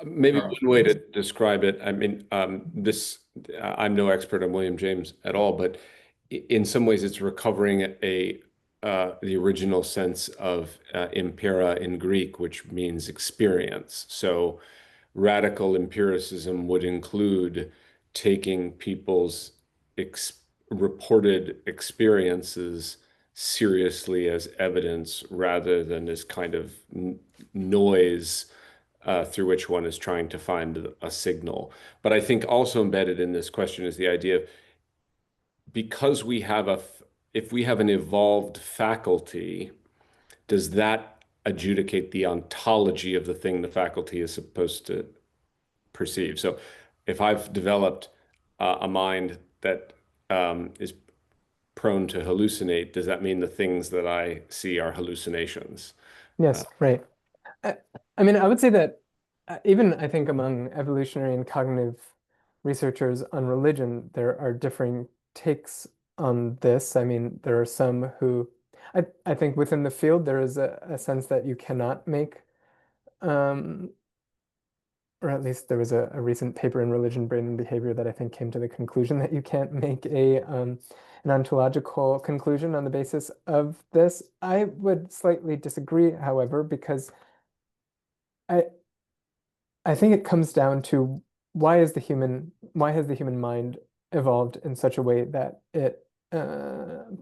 Maybe one way to describe it, I mean, I'm no expert on William James at all, but in some ways it's recovering the original sense of empira in Greek, which means experience. So radical empiricism would include taking people's reported experiences seriously as evidence rather than as kind of noise through which one is trying to find a signal. But I think also embedded in this question is the idea of, because if we have an evolved faculty, does that adjudicate the ontology of the thing the faculty is supposed to perceive? So if I've developed a mind that is prone to hallucinate, does that mean the things that I see are hallucinations? Yes, right. I mean, I would say that even I think among evolutionary and cognitive researchers on religion, there are differing takes on this. I mean, there are some who, I think within the field, there is a sense that you cannot make, or at least there was a recent paper in Religion, Brain, and Behavior that I think came to the conclusion that you can't make an ontological conclusion on the basis of this. I would slightly disagree, however, because I think it comes down to why has the human mind evolved in such a way that it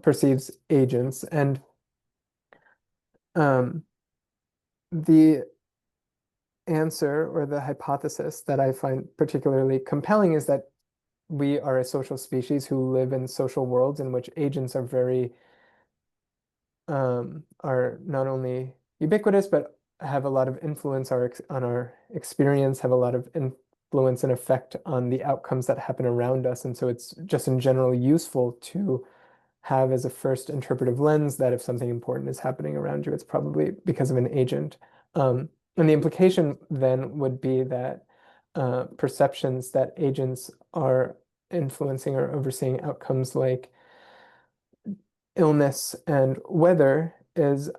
perceives agents, and the answer or the hypothesis that I find particularly compelling is that we are a social species who live in social worlds in which agents are very are not only ubiquitous but have a lot of influence on our experience, have a lot of influence and effect on the outcomes that happen around us. And so it's just in general useful to have as a first interpretive lens that if something important is happening around you, it's probably because of an agent. And the implication then would be that perceptions that agents are influencing or overseeing outcomes like illness and weather is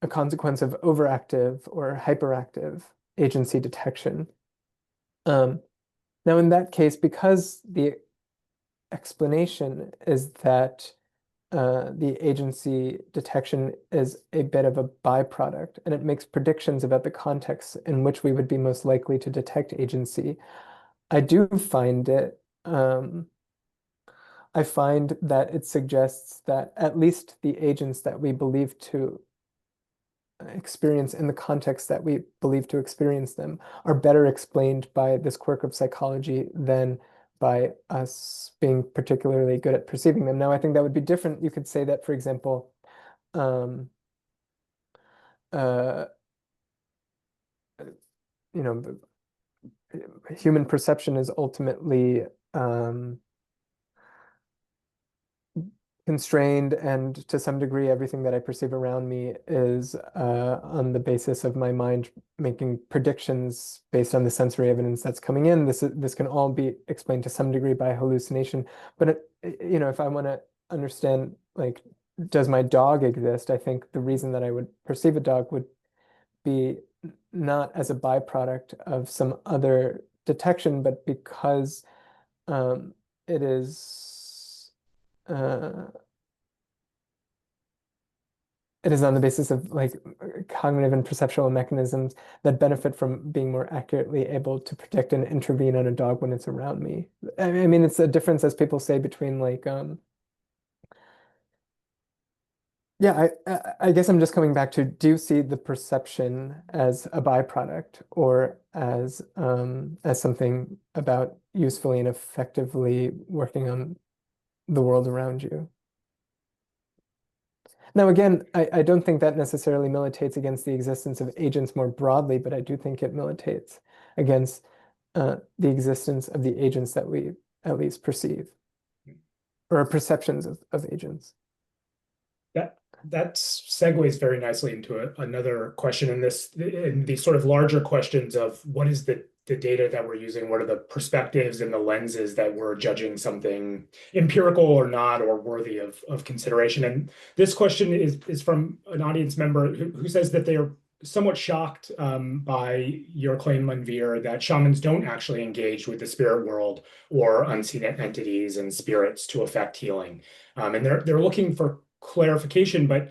a consequence of overactive or hyperactive agency detection. Now, in that case, because the explanation is that the agency detection is a bit of a byproduct, and it makes predictions about the context in which we would be most likely to detect agency, I do find it, I find that it suggests that at least the agents that we believe to experience in the context that we believe to experience them are better explained by this quirk of psychology than by us being particularly good at perceiving them. Now, I think that would be different. You could say that, for example, uh, you know, human perception is ultimately constrained, and to some degree, everything that I perceive around me is on the basis of my mind making predictions based on the sensory evidence that's coming in. This can all be explained to some degree by hallucination. But if I want to understand, like, does my dog exist? I think the reason that I would perceive a dog would be not as a byproduct of some other detection, but because it is it is on the basis of like cognitive and perceptual mechanisms that benefit from being more accurately able to predict and intervene on a dog when it's around me. I mean, it's a difference, as people say, between like Yeah, I guess I'm just coming back to, do you see the perception as a byproduct or as something about usefully and effectively working on the world around you? Now, again, I don't think that necessarily militates against the existence of agents more broadly, but I do think it militates against the existence of the agents that we at least perceive, or perceptions of agents. That segues very nicely into another question in these sort of larger questions of what is the data that we're using, what are the perspectives and the lenses that we're judging something empirical or not, or worthy of consideration. And this question is from an audience member who says that they are somewhat shocked by your claim, Manvir, that shamans don't actually engage with the spirit world or unseen entities and spirits to affect healing. And they're looking for clarification. But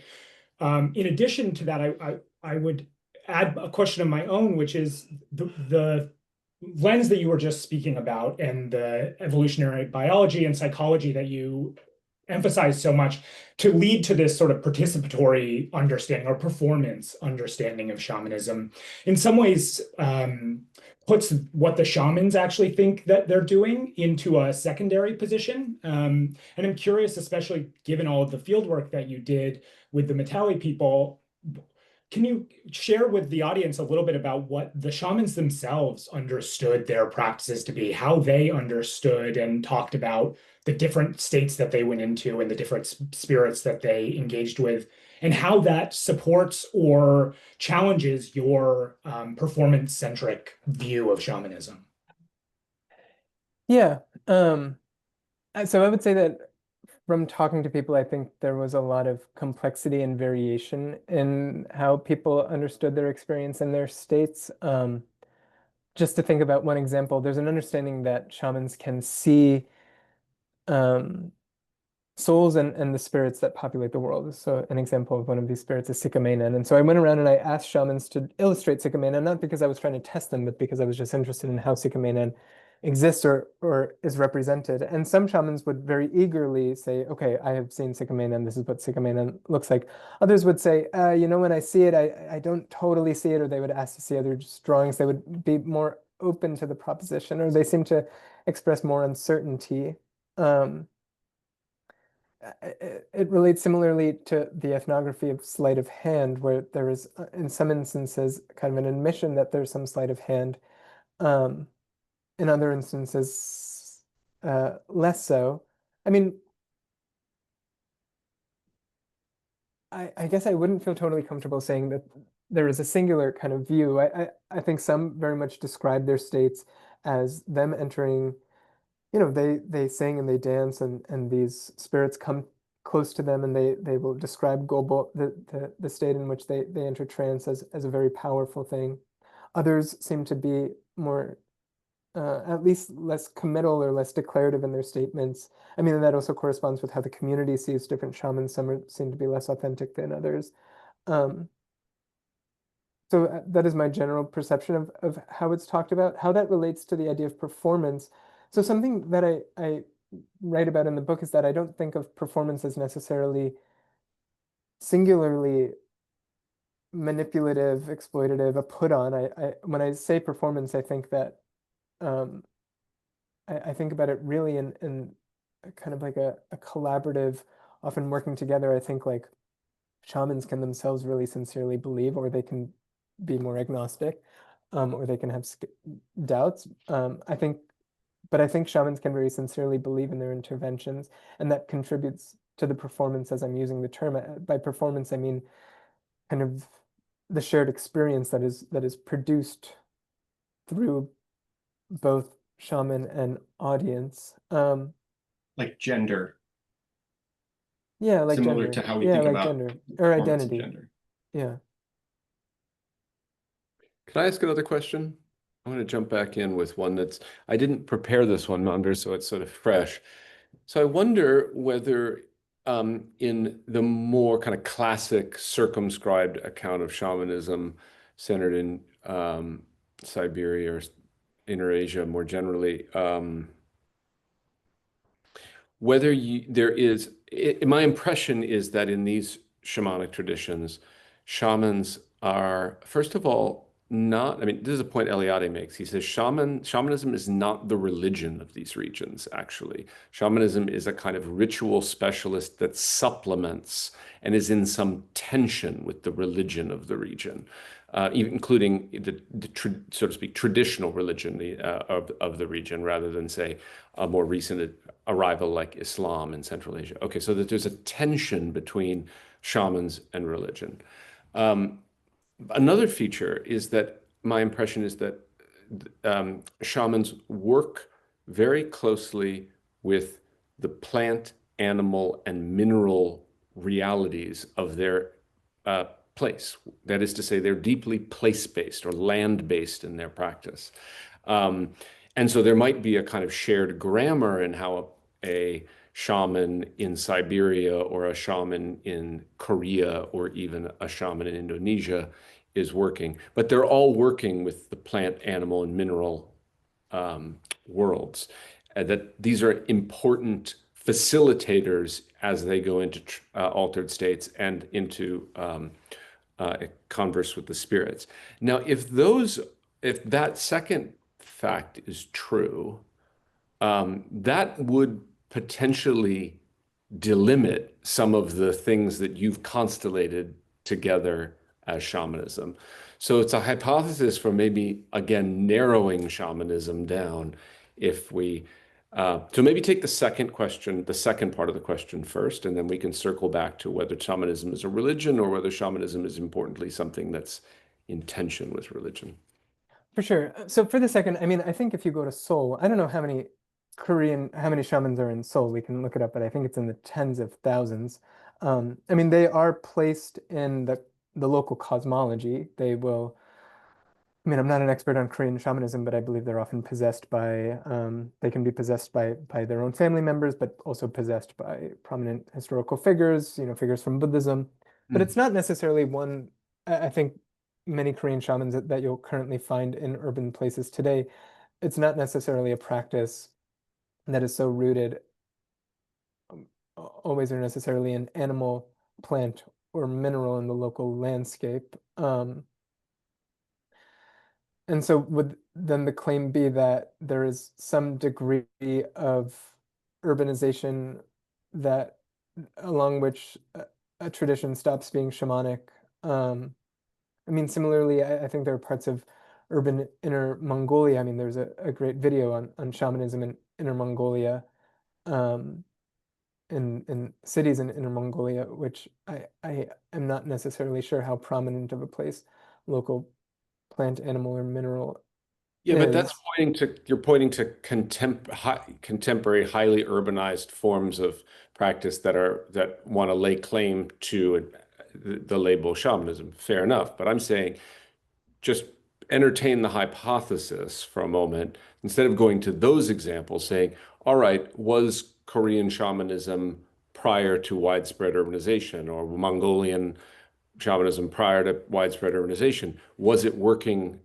in addition to that, I would add a question of my own, which is the lens that you were just speaking about and the evolutionary biology and psychology that you emphasize so much to lead to this sort of participatory understanding or performance understanding of shamanism in some ways puts what the shamans actually think that they're doing into a secondary position. And I'm curious, especially given all of the field work that you did with the Mentawai people, can you share with the audience a little bit about what the shamans themselves understood their practices to be, how they understood and talked about the different states that they went into and the different spirits that they engaged with, and how that supports or challenges your performance-centric view of shamanism? Yeah. So I would say that from talking to people, I think there was a lot of complexity and variation in how people understood their experience and their states. Just to think about one example, there's an understanding that shamans can see souls and the spirits that populate the world. So an example of one of these spirits is Sikamenen. And so I went around and I asked shamans to illustrate Sikamenen, not because I was trying to test them, but because I was just interested in how Sikamenen exists or is represented. And some shamans would very eagerly say, okay, I have seen Sikamenen, this is what Sikamenen looks like. Others would say, when I see it, I don't totally see it, or they would ask to see other drawings. They would be more open to the proposition, or they seem to express more uncertainty. It relates similarly to the ethnography of sleight of hand, where there is, in some instances, kind of an admission that there's some sleight of hand. In other instances, less so. I mean, I guess I wouldn't feel totally comfortable saying that there is a singular kind of view. I think some very much describe their states as them entering, they sing and they dance, and these spirits come close to them, and they will describe Gobo, the state in which they enter trance, as a very powerful thing. Others seem to be more, at least less committal or less declarative in their statements. I mean, and that also corresponds with how the community sees different shamans. Some seem to be less authentic than others. So that is my general perception of how it's talked about. How that relates to the idea of performance. So something that I write about in the book is that I don't think of performance as necessarily singularly manipulative, exploitative, a put on. When I say performance, I think that I think about it really in kind of like a collaborative, often working together. I think like shamans can themselves really sincerely believe, or they can be more agnostic, or they can have doubts. But I think shamans can very sincerely believe in their interventions, and that contributes to the performance, as I'm using the term. By performance, I mean kind of the shared experience that is produced through both shaman and audience. Like gender, Yeah, like similar gender. to how we Yeah, think like about gender or performance and identity. gender. Yeah. Can I ask another question? I'm going to jump back in with one I didn't prepare this one, Manvir, so it's sort of fresh. So I wonder whether in the more kind of classic circumscribed account of shamanism centered in Siberia or Inner Asia more generally, whether there is, my impression is that in these shamanic traditions, shamans are, first of all, not, I mean, this is a point Eliade makes. He says shamanism is not the religion of these regions, actually. Shamanism is a kind of ritual specialist that supplements and is in some tension with the religion of the region, including so to speak, traditional religion of the region, rather than, say, a more recent arrival like Islam in Central Asia. Okay, so that there's a tension between shamans and religion. Another feature is that my impression is that shamans work very closely with the plant, animal, and mineral realities of their place. That is to say, they're deeply place-based or land-based in their practice. And so there might be a kind of shared grammar in how a shaman in Siberia or a shaman in Korea or even a shaman in Indonesia is working, but they're all working with the plant, animal, and mineral worlds. That these are important facilitators as they go into altered states and into converse with the spirits. Now, if that second fact is true, that would potentially delimit some of the things that you've constellated together as shamanism. So it's a hypothesis for maybe, again, narrowing shamanism down if we, so maybe take the second question, the second part of the question first, and then we can circle back to whether shamanism is a religion or whether shamanism is importantly something that's in tension with religion. For sure. So for the second, I mean, I think if you go to Seoul, I don't know how many shamans are in Seoul. We can look it up, but I think it's in the tens of thousands. I mean, they are placed in the local cosmology. I mean, I'm not an expert on Korean shamanism, but I believe they're often possessed by, they can be possessed by their own family members, but also possessed by prominent historical figures, figures from Buddhism. But it's not necessarily one, I think many Korean shamans that you'll currently find in urban places today, it's not necessarily a practice that is so rooted always or necessarily in animal, plant, or mineral in the local landscape. And so would then the claim be that there is some degree of urbanization that along which a tradition stops being shamanic? I mean, similarly, I think there are parts of urban Inner Mongolia. I mean, there's a great video on shamanism in Inner Mongolia, in cities in Inner Mongolia, which I am not necessarily sure how prominent of a place local plant, animal, or mineral Yeah, but that's is. you're pointing to contemporary, highly urbanized forms of practice that want to lay claim to the label shamanism. Fair enough, but I'm saying just entertain the hypothesis for a moment instead of going to those examples, saying, all right, was Korean shamanism prior to widespread urbanization, or Mongolian shamanism prior to widespread urbanization? Was it working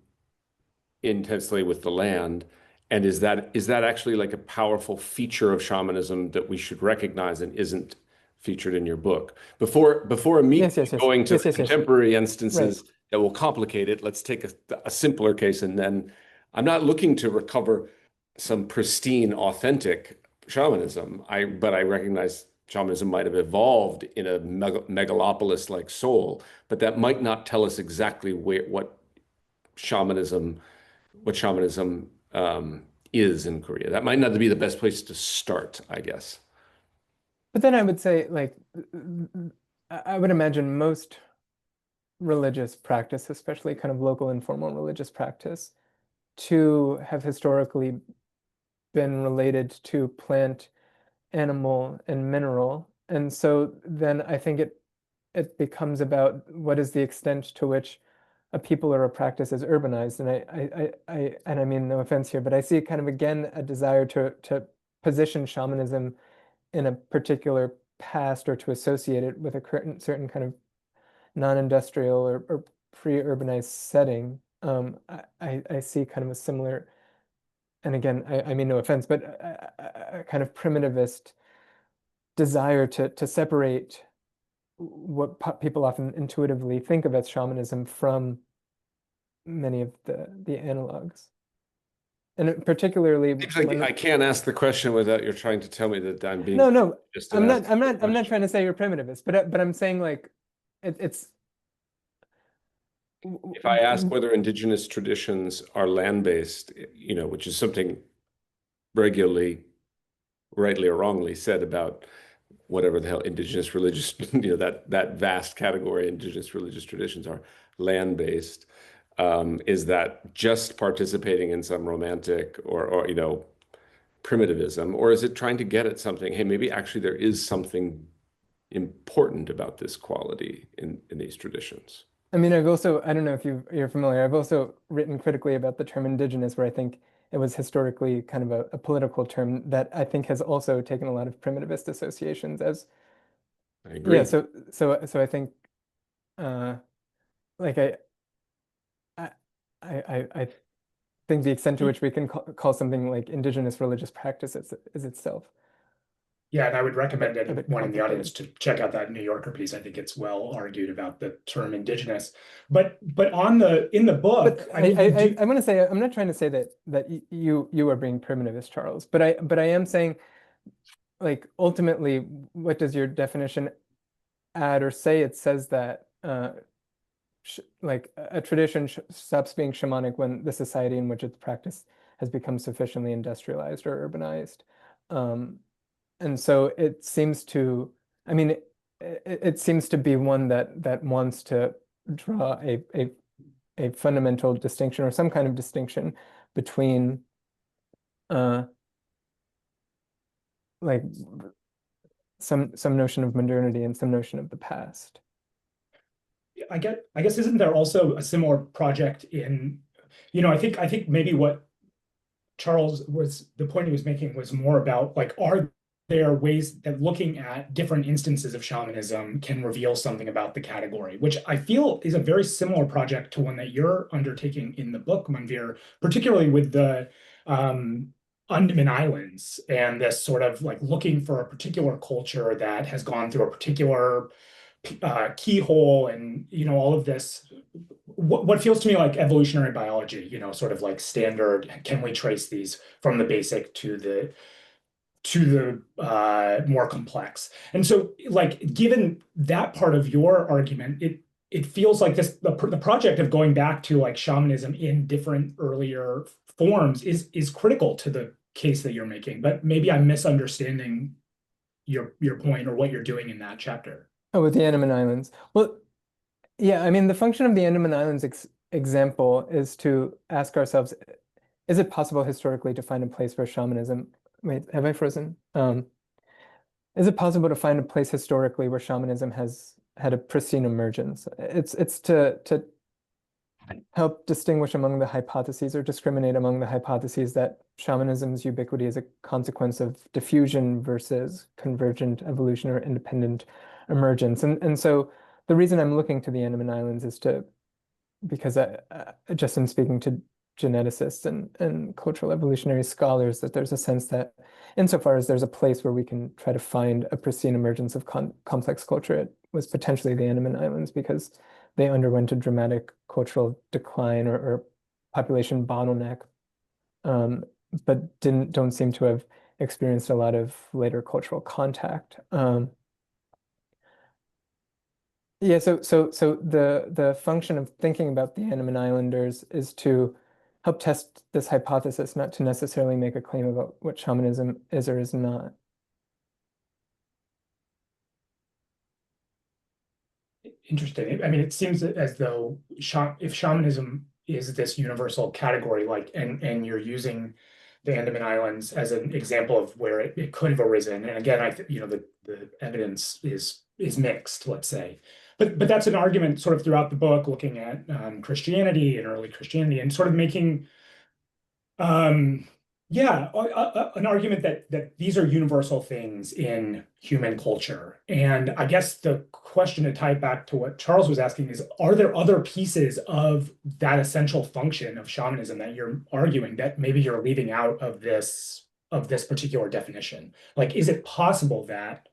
intensely with the land? And is that actually like a powerful feature of shamanism that we should recognize and isn't featured in your book? Before Yes, immediately yes, yes, going to yes, the yes, yes. contemporary Right. instances that will complicate it, let's take a simpler case. And then I'm not looking to recover some pristine, authentic shamanism. But I recognize shamanism might have evolved in a megalopolis like Seoul, but that might not tell us exactly what shamanism what shamanism is in Korea. That might not be the best place to start, I guess. But then I would say, like, I would imagine most religious practice, especially kind of local informal religious practice, to have historically been related to plant, animal, and mineral. And so then I think it becomes about what is the extent to which a people or a practice is urbanized. And I mean no offense here, but I see kind of again a desire to position shamanism in a particular past or to associate it with a certain kind of non-industrial or pre-urbanized setting. I see kind of a similar, and again, I mean no offense, but a kind of primitivist desire to separate what people often intuitively think of as shamanism from many of the analogs. And particularly Seems like I can't ask the question without you're trying to tell me that I'm being no, just I'm not trying to say you're primitivist, but I'm saying like it's if I ask whether indigenous traditions are land-based, which is something regularly, rightly or wrongly, said about whatever the hell indigenous religious, that vast category indigenous religious traditions are land-based. Is that just participating in some romantic or primitivism, or is it trying to get at something? Hey, maybe actually there is something important about this quality in these traditions. I mean, I don't know if you're familiar, I've also written critically about the term indigenous, where I think it was historically kind of a political term that I think has also taken a lot of primitivist associations as. I agree. Yeah, so I think like I think the extent to which we can call something like indigenous religious practice is itself. Yeah, and I would recommend A bit anyone in the complicated. audience to check out that New Yorker piece. I think it's well argued about the term indigenous. But in the book, But I mean, I want to say, I'm not trying to say that you are being primitivist, Charles, but I am saying, like, ultimately, what does your definition add or say? It says that like a tradition stops being shamanic when the society in which it's practiced has become sufficiently industrialized or urbanized. And so it seems to, I mean, it seems to be one that wants to draw a fundamental distinction or some kind of distinction between like some notion of modernity and some notion of the past. I guess isn't there also a similar project in, I think maybe what the point he was making was more about like, are there ways that looking at different instances of shamanism can reveal something about the category, which I feel is a very similar project to one that you're undertaking in the book, Manvir, particularly with the Andaman Islands and this sort of like looking for a particular culture that has gone through a particular keyhole and all of this, what feels to me like evolutionary biology, sort of like standard, can we trace these from the basic to the more complex? And so like given that part of your argument, it feels like the project of going back to like shamanism in different earlier forms is critical to the case that you're making, but maybe I'm misunderstanding your point or what you're doing in that chapter. Oh, with the Andaman Islands. Well, yeah, I mean, the function of the Andaman Islands example is to ask ourselves, is it possible historically to find a place where shamanism, wait, have I frozen? Is it possible to find a place historically where shamanism has had a pristine emergence? It's to help distinguish among the hypotheses or discriminate among the hypotheses that shamanism's ubiquity is a consequence of diffusion versus convergent evolution or independent emergence. And so the reason I'm looking to the Andaman Islands is because I just in speaking to geneticists and cultural evolutionary scholars, that there's a sense that insofar as there's a place where we can try to find a pristine emergence of complex culture, it was potentially the Andaman Islands, because they underwent a dramatic cultural decline or population bottleneck, but don't seem to have experienced a lot of later cultural contact. Yeah, so the function of thinking about the Andaman Islanders is to help test this hypothesis, not to necessarily make a claim about what shamanism is or is not. Interesting. I mean, it seems as though if shamanism is this universal category, like, and you're using the Andaman Islands as an example of where it could have arisen. And again, the evidence is mixed, let's say. But that's an argument sort of throughout the book, looking at Christianity and early Christianity, and sort of making an argument that these are universal things in human culture. And I guess the question, to tie it back to what Charles was asking, is, are there other pieces of that essential function of shamanism that you're arguing that maybe you're leaving out of this particular definition? Like, is it possible that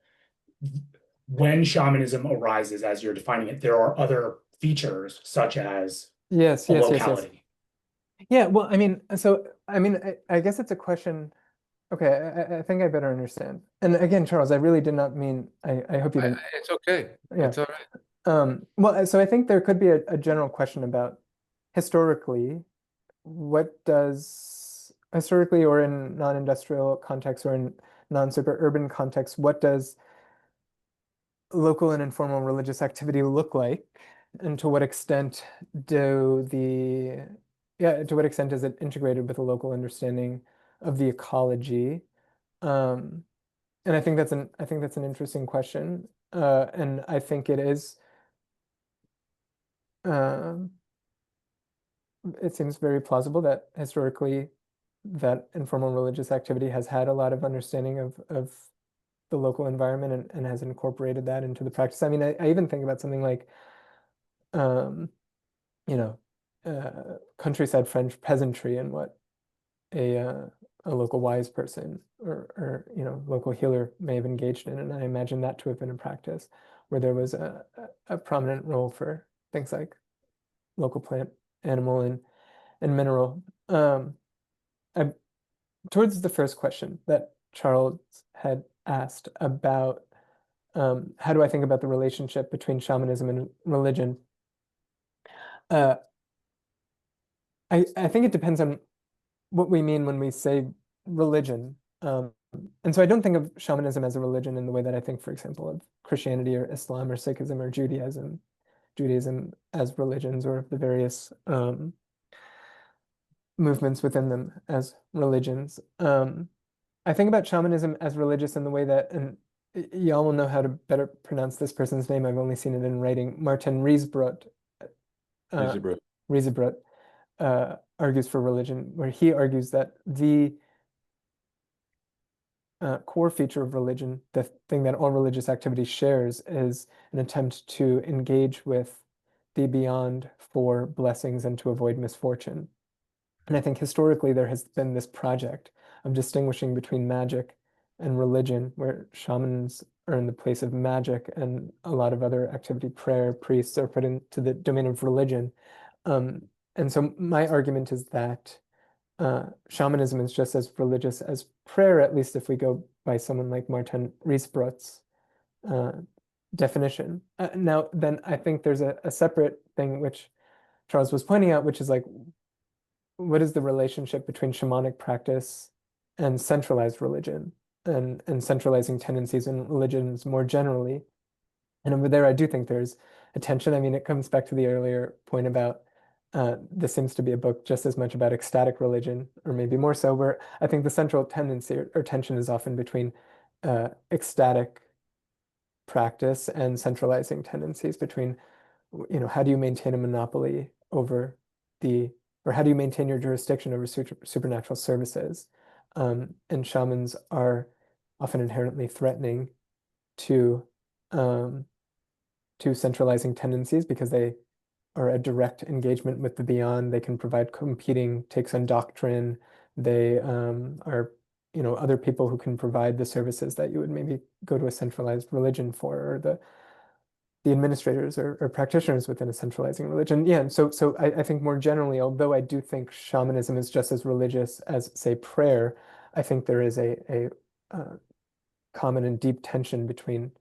when shamanism arises, as you're defining it, there are other features such as Yes, a yes, yes, yes. locality. Yeah, well, I mean, so I mean, I guess it's a question. Okay, I think I better understand. And again, Charles, I really did not mean. I hope you didn't. It's okay. Yeah. It's all right. Well, so I think there could be a general question about historically, what does historically or in non-industrial context or in non-super urban context, what does local and informal religious activity look like? And to what extent to what extent is it integrated with a local understanding of the ecology? Um, and I think that's an interesting question. And I think it is, um, it seems very plausible that historically that informal religious activity has had a lot of understanding of the local environment and has incorporated that into the practice. I mean, I even think about something like, um, you know, countryside French peasantry and what a uh, a local wise person or local healer may have engaged in, and I imagine that to have been a practice where there was a prominent role for things like local plant, animal, and mineral. I Towards the first question that Charles had asked about how do I think about the relationship between shamanism and religion? Uh, I think it depends on what we mean when we say religion. And so I don't think of shamanism as a religion in the way that I think, for example, of Christianity or Islam or Sikhism or Judaism as religions or the various movements within them as religions. I think about shamanism as religious in the way that, and y'all will know how to better pronounce this person's name. I've only seen it in writing. Martin Riesbrot, Elizabeth. Riesbrot argues for religion, where he argues that the core feature of religion, the thing that all religious activity shares, is an attempt to engage with the beyond for blessings and to avoid misfortune. And I think historically there has been this project of distinguishing between magic and religion, where shamans are in the place of magic and a lot of other activity, prayer, priests are put into the domain of religion. And so my argument is that shamanism is just as religious as prayer, at least if we go by someone like Martin Riesbrot's uh, definition. Now, then I think there's a separate thing which Charles was pointing out, which is like, what is the relationship between shamanic practice and centralized religion and centralizing tendencies in religions more generally? And over there, I do think there's a tension. I mean, it comes back to the earlier point about this seems to be a book just as much about ecstatic religion, or maybe more so, where I think the central tendency or tension is often between ecstatic practice and centralizing tendencies between, how do you maintain a monopoly over or how do you maintain your jurisdiction over supernatural services? And shamans are often inherently threatening to um, centralizing tendencies because they are a direct engagement with the beyond. They can provide competing takes on doctrine. They are, other people who can provide the services that you would maybe go to a centralized religion for, or the administrators or practitioners within a centralizing religion. Yeah, and so I think more generally, although I do think shamanism is just as religious as, say, prayer, I think there is a common and deep tension between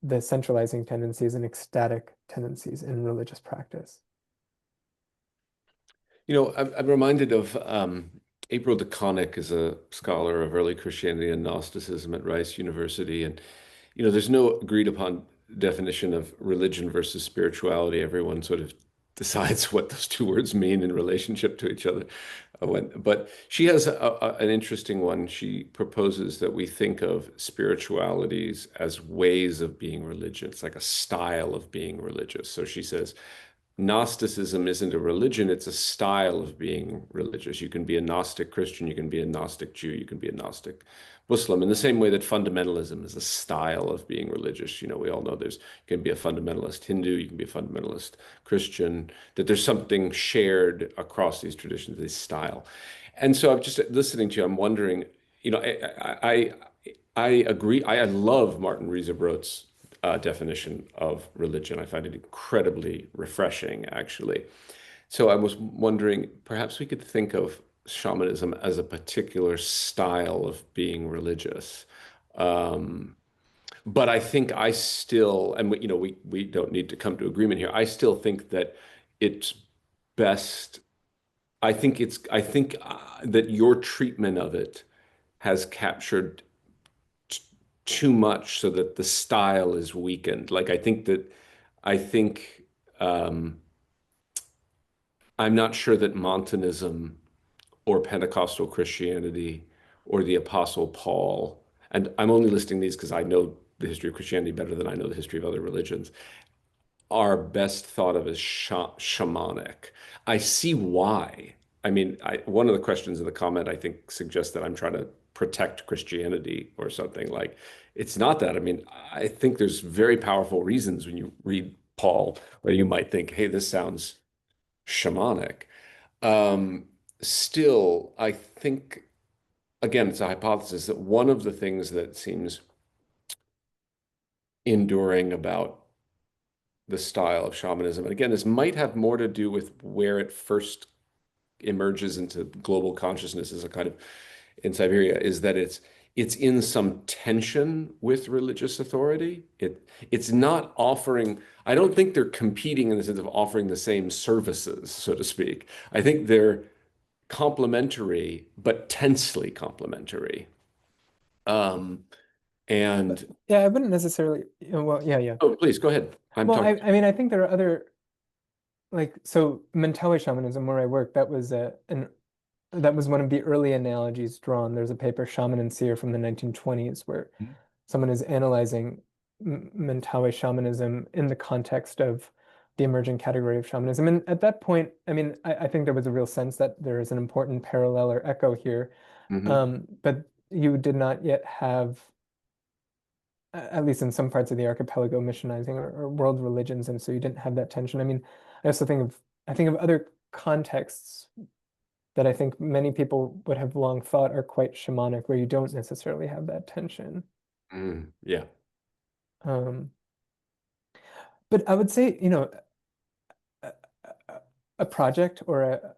the centralizing tendencies and ecstatic tendencies in religious practice. I'm reminded of April DeConnick is a scholar of early Christianity and Gnosticism at Rice University. And, there's no agreed upon definition of religion versus spirituality. Everyone sort of decides what those two words mean in relationship to each other. But she has an interesting one. She proposes that we think of spiritualities as ways of being religious, it's like a style of being religious. So she says, Gnosticism isn't a religion, it's a style of being religious. You can be a Gnostic Christian, you can be a Gnostic Jew, you can be a Gnostic Muslim, in the same way that fundamentalism is a style of being religious. We all know you can be a fundamentalist Hindu, you can be a fundamentalist Christian, that there's something shared across these traditions, this style. And so I'm just listening to you, I'm wondering, I agree, I love Martin Riesebrot's definition of religion. I find it incredibly refreshing, actually. So I was wondering, perhaps we could think of shamanism as a particular style of being religious. Um, but I think I still, and we don't need to come to agreement here. I still think that it's best. I think that your treatment of it has captured too much so that the style is weakened. Like I think I'm not sure that Montanism or Pentecostal Christianity or the Apostle Paul, and I'm only listing these because I know the history of Christianity better than I know the history of other religions, are best thought of as shamanic. I see why. I mean, one of the questions in the comment, I think, suggests that I'm trying to protect Christianity or something. Like, it's not that. I mean, I think there's very powerful reasons when you read Paul where you might think, hey, this sounds shamanic. Um, Still, I think, again, it's a hypothesis that one of the things that seems enduring about the style of shamanism, and again, this might have more to do with where it first emerges into global consciousness as a kind of in Siberia, is that it's in some tension with religious authority. It's not offering, I don't think they're competing in the sense of offering the same services, so to speak. I think they're complementary, but tensely complementary. And Yeah, I wouldn't necessarily, well, yeah. oh, please go ahead. I'm Well, talking. I mean, I think there are other, so Mentawai shamanism, where I work, that was one of the early analogies drawn. There's a paper, Shaman and Seer, from the 1920s, where someone is analyzing Mentawai shamanism in the context of the emerging category of shamanism. And at that point, I mean, I think there was a real sense that there is an important parallel or echo here. But you did not yet have, at least in some parts of the archipelago, missionizing or world religions, and so you didn't have that tension. I mean, I think of other contexts that I think many people would have long thought are quite shamanic, where you don't necessarily have that tension. Yeah. Um, but I would say, a, a project or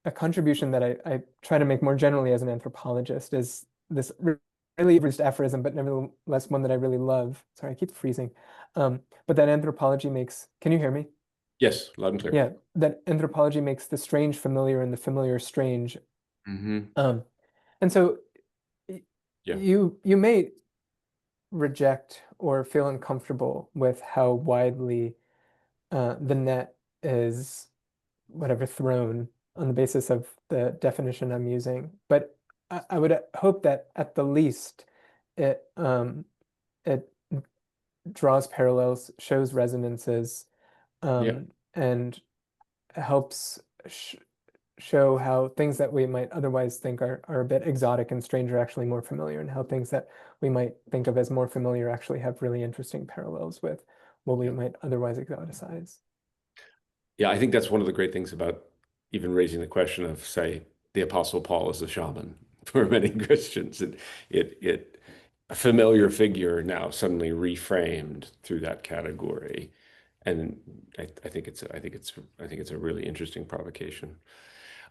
a contribution that I try to make more generally as an anthropologist is this really just aphorism, but nevertheless one that I really love. Sorry, I keep freezing. But that anthropology makes, can you hear me? Yes, loud and clear. Yeah, that anthropology makes the strange familiar and the familiar strange. And so Yeah. you may reject or feel uncomfortable with how widely the net is whatever thrown on the basis of the definition I'm using. But I would hope that at the least it it draws parallels, shows resonances, and helps show how things that we might otherwise think are a bit exotic and strange are actually more familiar, and how things that we might think of as more familiar actually have really interesting parallels with what we might otherwise exoticize. Yeah, I think that's one of the great things about even raising the question of, say, the Apostle Paul as a shaman for many Christians. It a familiar figure now suddenly reframed through that category. And I think it's a really interesting provocation.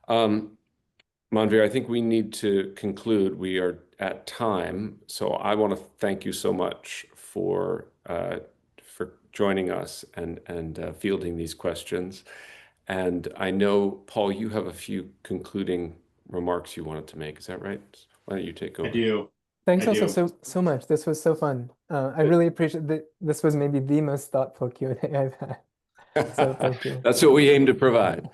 Manvir, I think we need to conclude. We are at time, so I want to thank you so much for joining us and fielding these questions. And I know, Paul, you have a few concluding remarks you wanted to make. Is that right? Why don't you take over? I do. Thanks also so much. This was so fun. I really appreciate that. This was maybe the most thoughtful Q&A I've had. So thank you. That's what we aim to provide.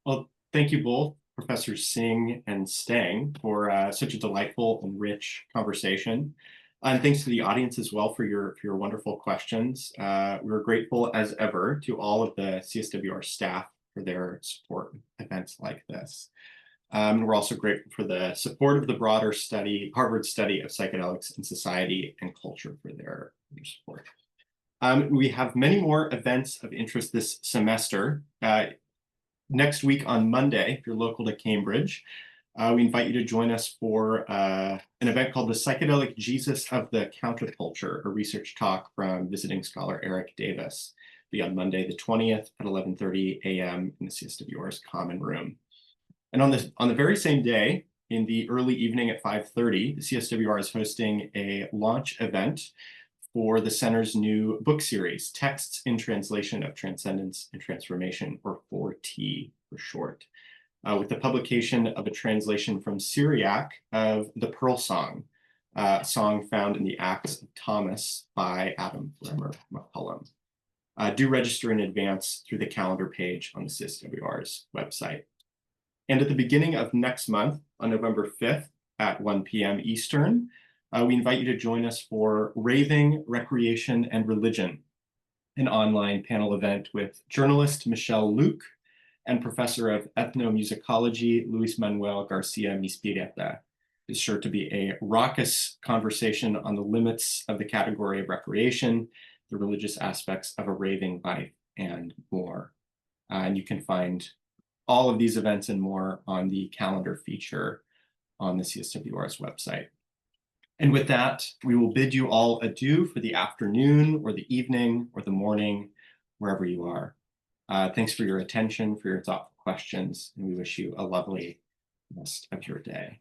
Well, thank you both, Professor Singh and Stang, for such a delightful and rich conversation. And thanks to the audience as well for your wonderful questions. We're grateful as ever to all of the CSWR staff for their support events like this. We're also grateful for the support of the broader Harvard study of psychedelics in society and culture for their support. We have many more events of interest this semester. Next week on Monday, if you're local to Cambridge, We invite you to join us for an event called the Psychedelic Jesus of the Counterculture, a research talk from visiting scholar Eric Davis. Be on Monday the 20th at 11:30 a.m. in the CSWR's common room. And on the very same day, in the early evening at 5:30, the CSWR is hosting a launch event for the center's new book series, Texts in Translation of Transcendence and Transformation, or 4T for short, with the publication of a translation from Syriac of the Pearl Song, a song found in the Acts of Thomas by Adam Bremer McCullum. Do register in advance through the calendar page on the CSWR's website. And at the beginning of next month, on November 5th at 1 p.m. Eastern, we invite you to join us for Raving, Recreation, and Religion, an online panel event with journalist Michelle Luke and professor of ethnomusicology Luis Manuel Garcia Mispireta. It's sure to be a raucous conversation on the limits of the category of recreation, the religious aspects of a raving life, and more. And you can find all of these events and more on the calendar feature on the CSWR's website. And with that, we will bid you all adieu for the afternoon or the evening or the morning, wherever you are. Thanks for your attention, for your thoughtful questions, and we wish you a lovely rest of your day.